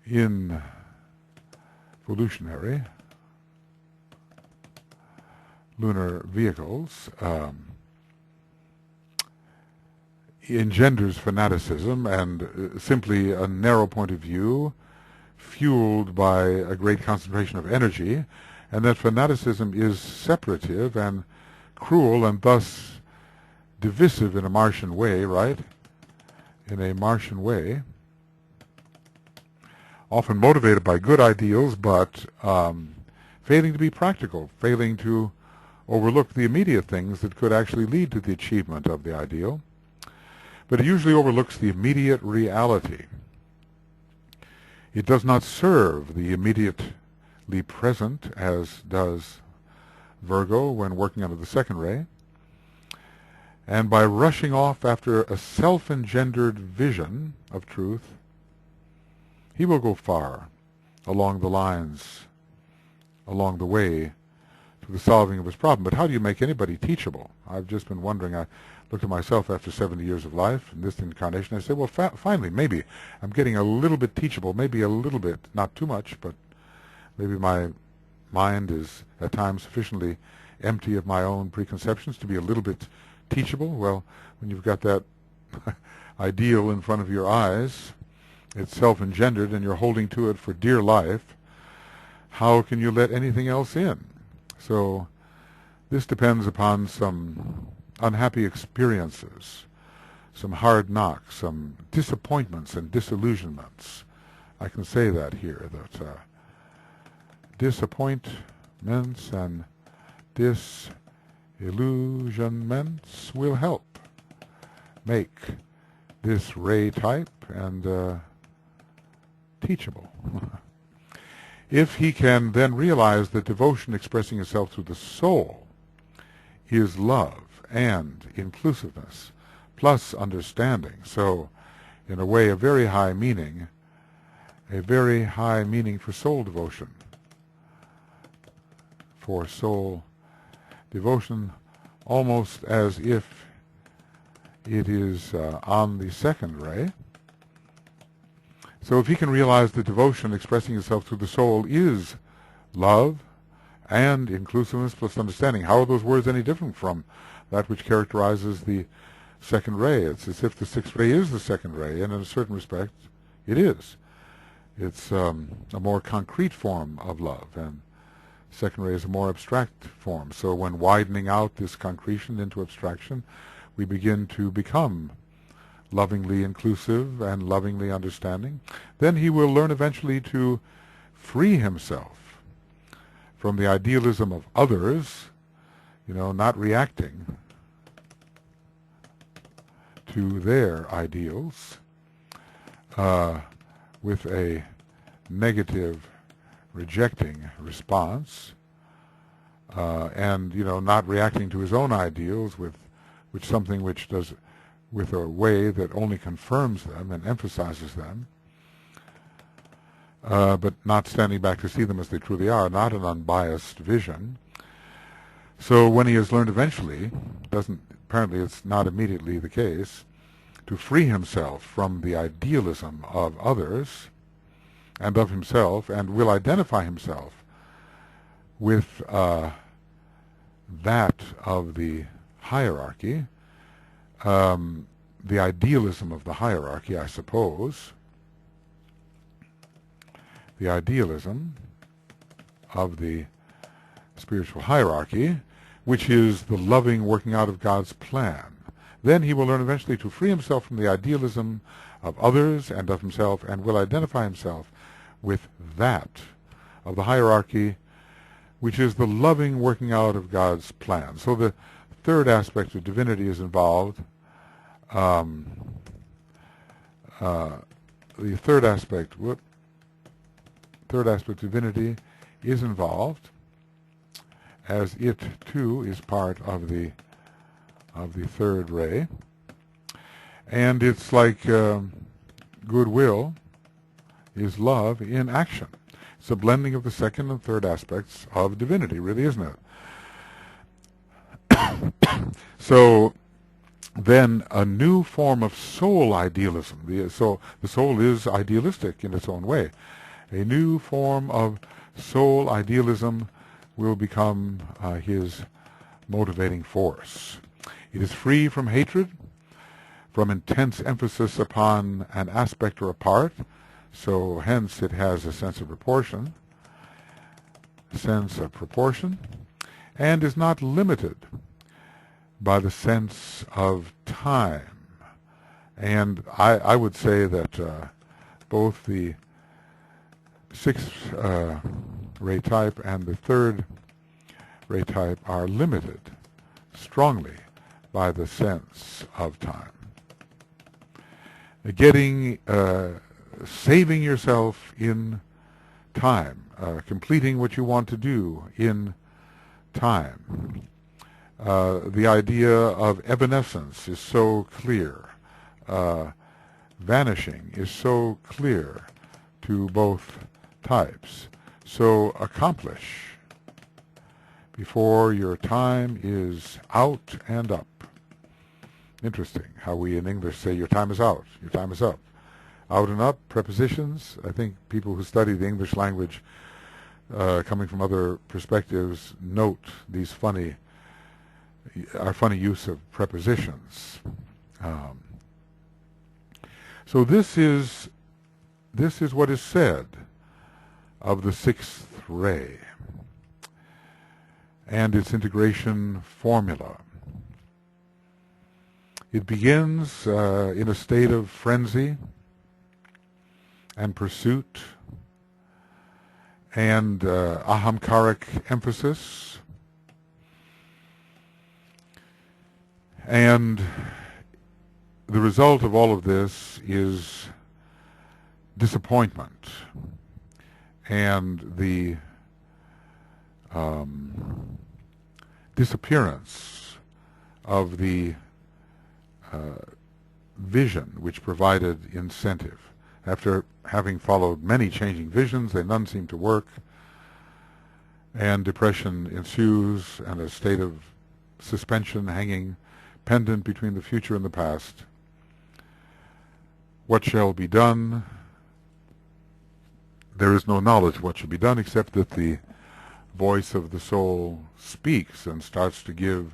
involutionary lunar vehicles, engenders fanaticism and simply a narrow point of view fueled by a great concentration of energy, and that fanaticism is separative and cruel and thus divisive in a Martian way, right? In a Martian way, often motivated by good ideals, but failing to be practical, failing to overlook the immediate things that could actually lead to the achievement of the ideal. But it usually overlooks the immediate reality. It does not serve the immediately present, as does Virgo when working under the second ray. And by rushing off after a self-engendered vision of truth, he will go far along the lines, along the way to the solving of his problem. But how do you make anybody teachable? I've just been wondering. I looked at myself after 70 years of life in this incarnation. I said, well, finally, maybe I'm getting a little bit teachable, maybe a little bit, not too much, but maybe my mind is at times sufficiently empty of my own preconceptions to be a little bit teachable. Well, when you've got that ideal in front of your eyes, it's self-engendered and you're holding to it for dear life, how can you let anything else in? So this depends upon some unhappy experiences, some hard knocks, some disappointments and disillusionments. I can say that here, that disappointments and disillusionments will help make this ray type and teachable. If he can then realize that devotion expressing itself through the soul is love and inclusiveness plus understanding, so in a way a very high meaning for soul devotion. For soul devotion, almost as if it is on the second ray. So if he can realize that devotion expressing itself through the soul is love and inclusiveness plus understanding, how are those words any different from that which characterizes the second ray? It's as if the sixth ray is the second ray, and in a certain respect, it is. It's a more concrete form of love, and second ray is a more abstract form. So when widening out this concretion into abstraction, we begin to become lovingly inclusive and lovingly understanding. Then he will learn eventually to free himself from the idealism of others, not reacting to their ideals with a negative, rejecting response, and not reacting to his own ideals with something which does, with a way that only confirms them and emphasizes them, but not standing back to see them as they truly are, not an unbiased vision. So when he has learned eventually, apparently it's not immediately the case, to free himself from the idealism of others and of himself, and will identify himself with that of the hierarchy, the idealism of the hierarchy, I suppose, the idealism of the spiritual hierarchy, which is the loving working out of God's plan. Then he will learn eventually to free himself from the idealism of others and of himself, and will identify himself with that of the hierarchy, which is the loving working out of God's plan. So the third aspect of divinity is involved. The third aspect of divinity is involved, as it too is part of the third ray, and it's like goodwill is love in action. It's a blending of the second and third aspects of divinity, really, isn't it? So then a new form of soul idealism. The soul is idealistic in its own way. A new form of soul idealism will become his motivating force. It is free from hatred, from intense emphasis upon an aspect or a part, so hence it has a sense of proportion, and is not limited by the sense of time. And I would say that both the sixth ray type and the third ray type are limited strongly by the sense of time. Saving yourself in time, completing what you want to do in time. The idea of evanescence is so clear. Vanishing is so clear to both types. So accomplish before your time is out and up. Interesting how we in English say your time is out, your time is up. Out and up, prepositions. I think people who study the English language coming from other perspectives note these funny use of prepositions. So this is what is said of the sixth ray and its integration formula. It begins in a state of frenzy and pursuit and ahamkaric emphasis, and the result of all of this is disappointment and the disappearance of the vision which provided incentive. After having followed many changing visions, none seem to work, and depression ensues, and a state of suspension hanging pendant between the future and the past. What shall be done? There is no knowledge of what should be done except that the voice of the soul speaks and starts to give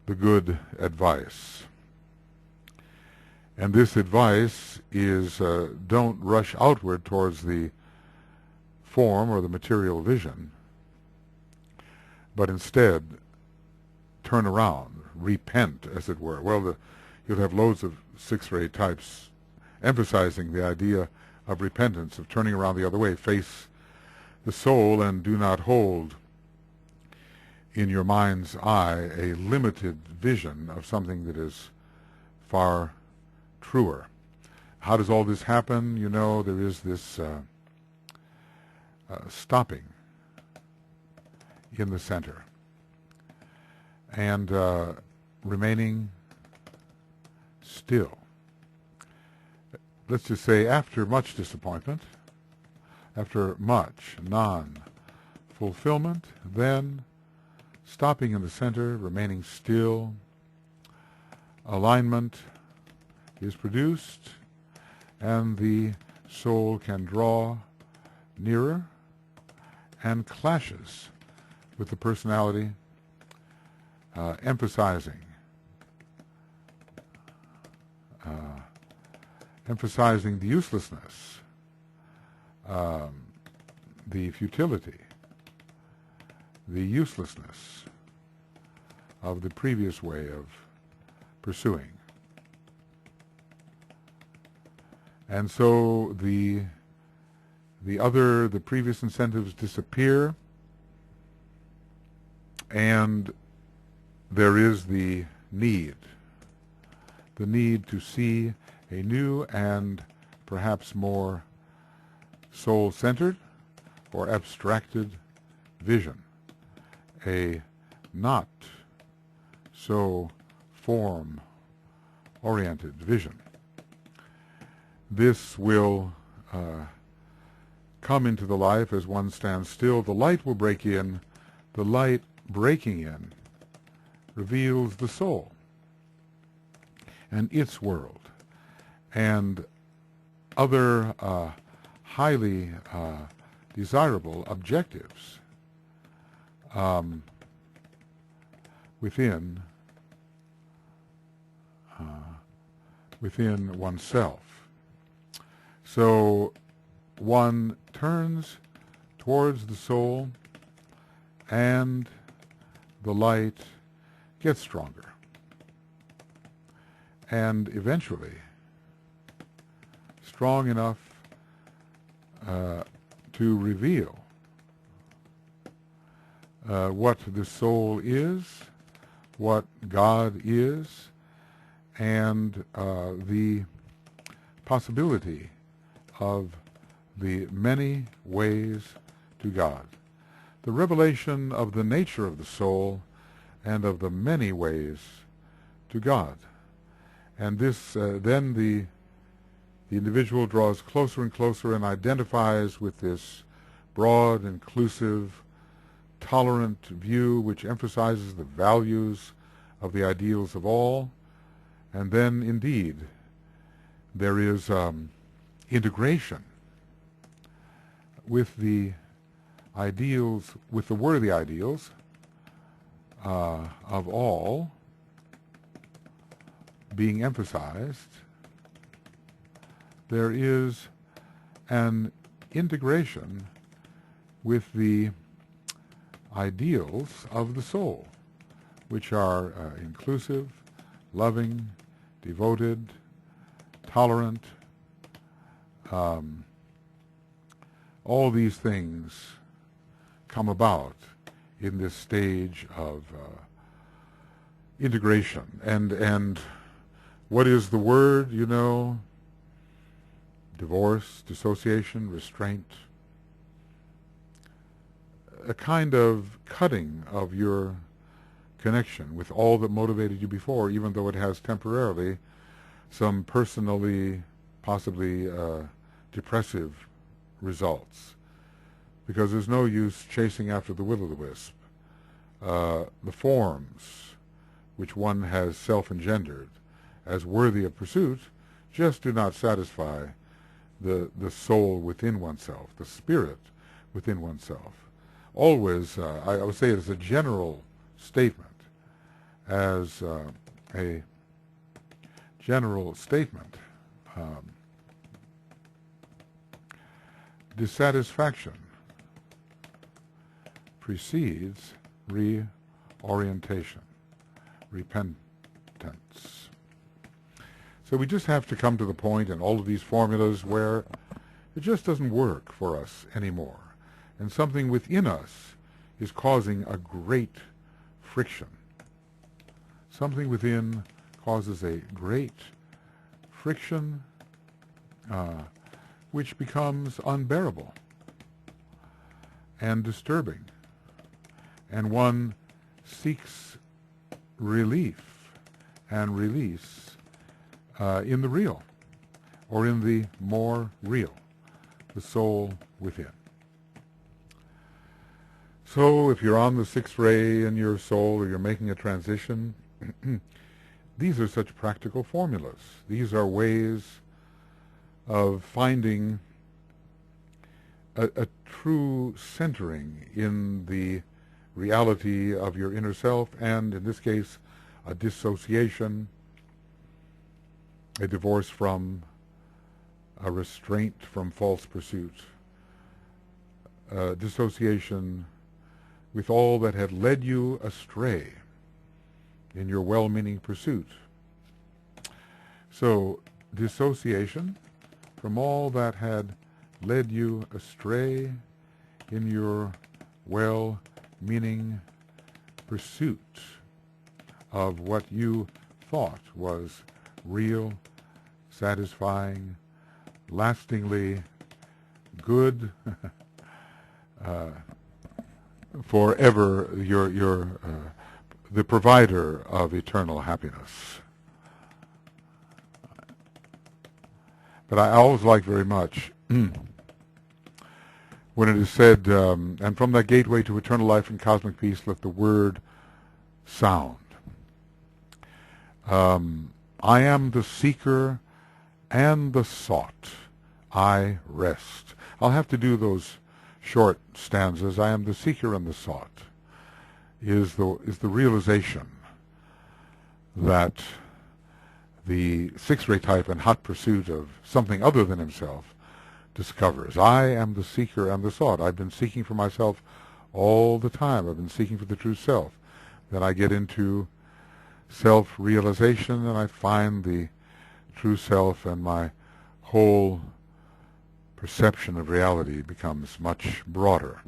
the good advice. And this advice is don't rush outward towards the form or the material vision, but instead turn around, repent, as it were. Well, you'll have loads of sixth-ray types emphasizing the idea of repentance, of turning around the other way. Face the soul and do not hold in your mind's eye a limited vision of something that is far truer. How does all this happen? You know, there is this stopping in the center and remaining still. Let's just say after much disappointment, after much non-fulfillment, then stopping in the center, remaining still, alignment is produced, and the soul can draw nearer and clashes with the personality, emphasizing the uselessness, the futility, the uselessness of the previous way of pursuing. And so the previous incentives disappear, and there is the need to see a new and perhaps more soul-centered or abstracted vision, a not so form-oriented vision. This will come into the life as one stands still. The light will break in. The light breaking in reveals the soul and its world and other highly desirable objectives within oneself. So one turns towards the soul and the light gets stronger and eventually strong enough to reveal what the soul is, what God is, and the possibility of the many ways to God. The revelation of the nature of the soul and of the many ways to God. And this, then the individual draws closer and closer and identifies with this broad, inclusive, tolerant view which emphasizes the values of the ideals of all. And then, indeed, there is integration with the ideals, with the worthy ideals of all being emphasized. There is an integration with the ideals of the soul, which are inclusive, loving, devoted, tolerant. All these things come about in this stage of integration. And what is the word, you know? Divorce, dissociation, restraint. A kind of cutting of your connection with all that motivated you before, even though it has temporarily some personally, possibly depressive results. Because there's no use chasing after the will-o'-the-wisp. The forms which one has self-engendered as worthy of pursuit just do not satisfy the soul within oneself, the spirit within oneself. Always, I would say it as a general statement, as a general statement, dissatisfaction precedes reorientation, repentance. So we just have to come to the point in all of these formulas where it just doesn't work for us anymore. And something within us is causing a great friction. Something within causes a great friction which becomes unbearable and disturbing. And one seeks relief and release in the real, or in the more real, the soul within. So if you're on the sixth ray in your soul, or you're making a transition, these are such practical formulas. These are ways of finding a true centering in the reality of your inner self, and in this case, a dissociation, a divorce from, a restraint from false pursuit, dissociation with all that had led you astray in your well-meaning pursuit. So, dissociation from all that had led you astray in your well-meaning pursuit. of what you thought was real, satisfying, lastingly good, forever the provider of eternal happiness. But I always like very much when it is said, and from that gateway to eternal life and cosmic peace let the word sound. I am the seeker and the sought. I rest. I'll have to do those short stanzas. I am the seeker and the sought is the realization that the sixth-ray type in hot pursuit of something other than himself discovers. I am the seeker and the sought. I've been seeking for myself all the time. I've been seeking for the true self. Then I get into self-realization and I find the true self, and my whole perception of reality becomes much broader.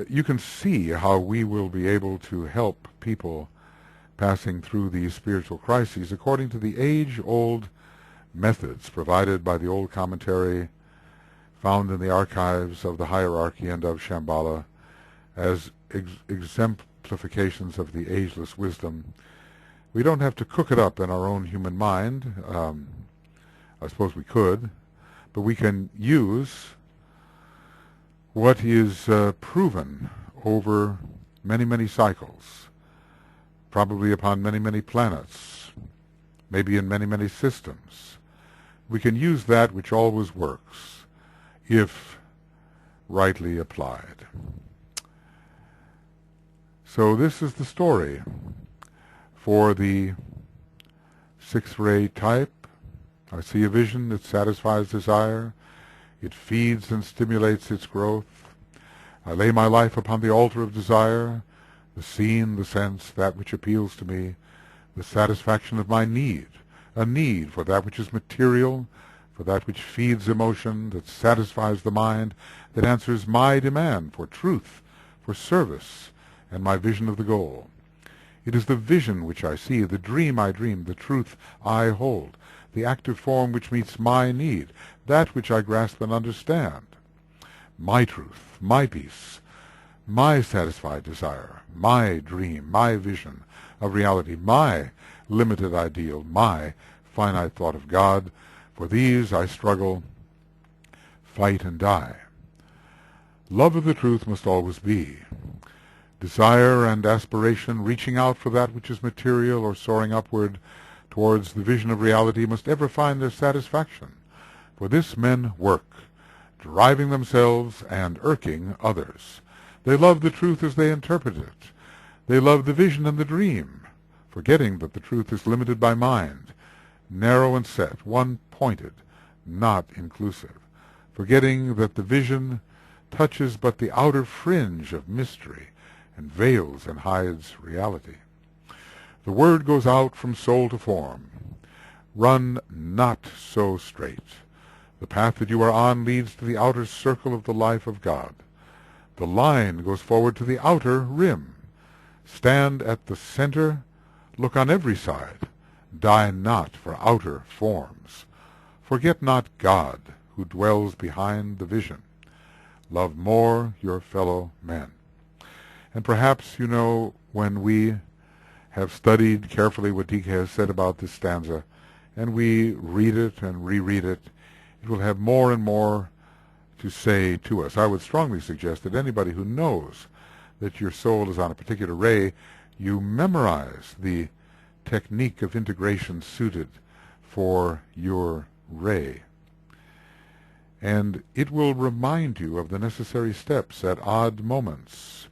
You can see how we will be able to help people passing through these spiritual crises according to the age-old methods provided by the old commentary found in the archives of the hierarchy and of Shambhala as exemplifications of the ageless wisdom. We don't have to cook it up in our own human mind. I suppose we could, but we can use what is proven over many, many cycles, probably upon many, many planets, maybe in many, many systems. We can use that which always works if rightly applied. So this is the story for the sixth-ray type. I see a vision that satisfies desire. It feeds and stimulates its growth. I lay my life upon the altar of desire, the scene, the sense, that which appeals to me, the satisfaction of my need, a need for that which is material, for that which feeds emotion, that satisfies the mind, that answers my demand for truth, for service, and my vision of the goal. It is the vision which I see, the dream I dream, the truth I hold, the active form which meets my need, that which I grasp and understand. My truth, my peace, my satisfied desire, my dream, my vision of reality, my limited ideal, my finite thought of God. For these I struggle, fight, and die. Love of the truth must always be. Desire and aspiration, reaching out for that which is material or soaring upward towards the vision of reality, must ever find their satisfaction. For this men work, driving themselves and irking others. They love the truth as they interpret it. They love the vision and the dream, forgetting that the truth is limited by mind, narrow and set, one-pointed, not inclusive, forgetting that the vision touches but the outer fringe of mystery and veils and hides reality. The word goes out from soul to form. Run not so straight. The path that you are on leads to the outer circle of the life of God. The line goes forward to the outer rim. Stand at the center, look on every side. Die not for outer forms. Forget not God, who dwells behind the vision. Love more your fellow men. And perhaps, you know, when we have studied carefully what D.K. has said about this stanza, and we read it and reread it, it will have more and more to say to us. I would strongly suggest that anybody who knows that your soul is on a particular ray, you memorize the technique of integration suited for your ray. And it will remind you of the necessary steps at odd moments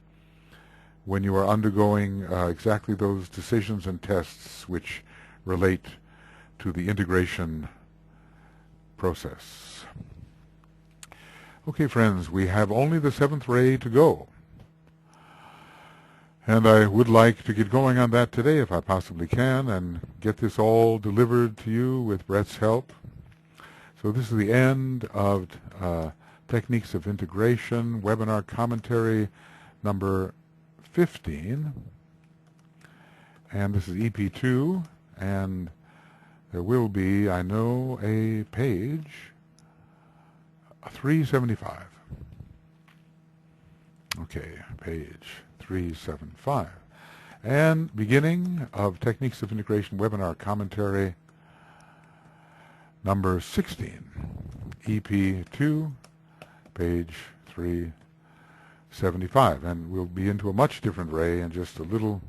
when you are undergoing exactly those decisions and tests which relate to the integration process. Okay, friends, we have only the seventh ray to go. And I would like to get going on that today if I possibly can and get this all delivered to you with Brett's help. So this is the end of Techniques of Integration, webinar commentary number 15. And this is EP2, and there will be, I know, a page 375. Okay, page 375. And beginning of Techniques of Integration webinar commentary number 16, EP2, page 375. And we'll be into a much different ray in just a little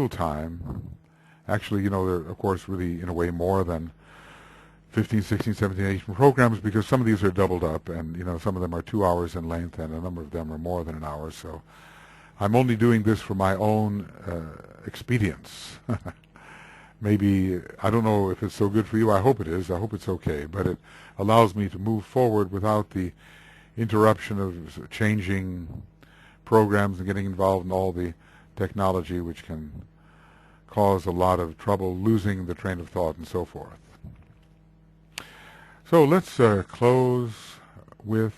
time. Actually, you know, there, of course, really, in a way, more than 15, 16, 17, 18 programs, because some of these are doubled up, and, you know, some of them are 2 hours in length, and a number of them are more than an hour. So I'm only doing this for my own expedience. Maybe, I don't know if it's so good for you. I hope it is. I hope it's okay. But it allows me to move forward without the interruption of changing programs and getting involved in all the technology, which can cause a lot of trouble, losing the train of thought and so forth. So let's close with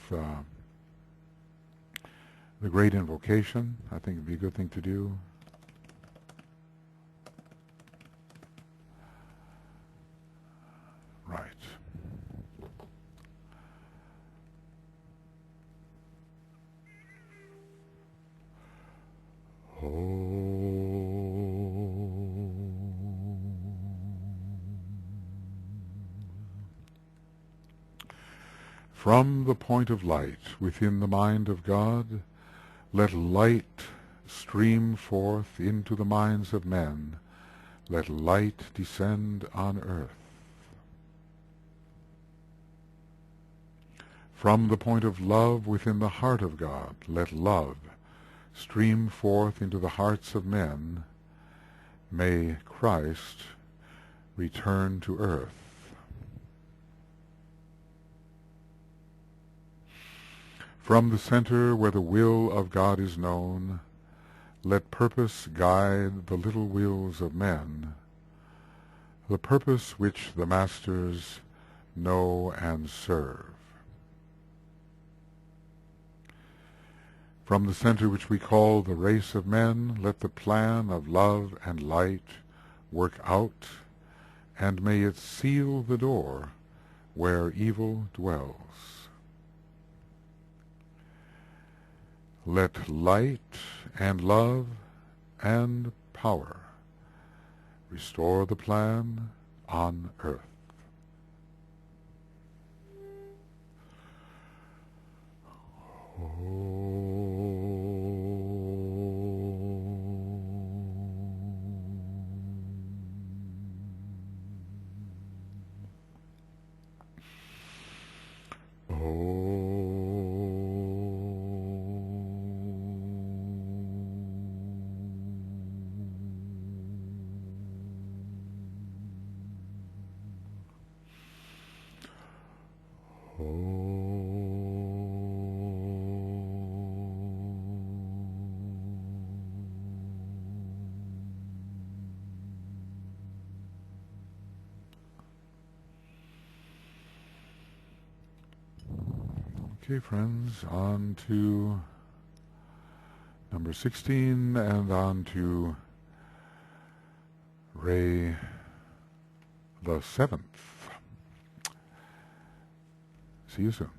the great invocation. I think it'd be a good thing to do. Right. From the point of light within the mind of God, let light stream forth into the minds of men. Let light descend on earth. From the point of love within the heart of God, let love stream forth into the hearts of men. May Christ return to earth. From the center where the will of God is known, let purpose guide the little wills of men, the purpose which the masters know and serve. From the center which we call the race of men, let the plan of love and light work out, and may it seal the door where evil dwells. Let light and love and power restore the plan on earth. Okay, friends, on to number 16 and on to Ray the 7th. See you soon.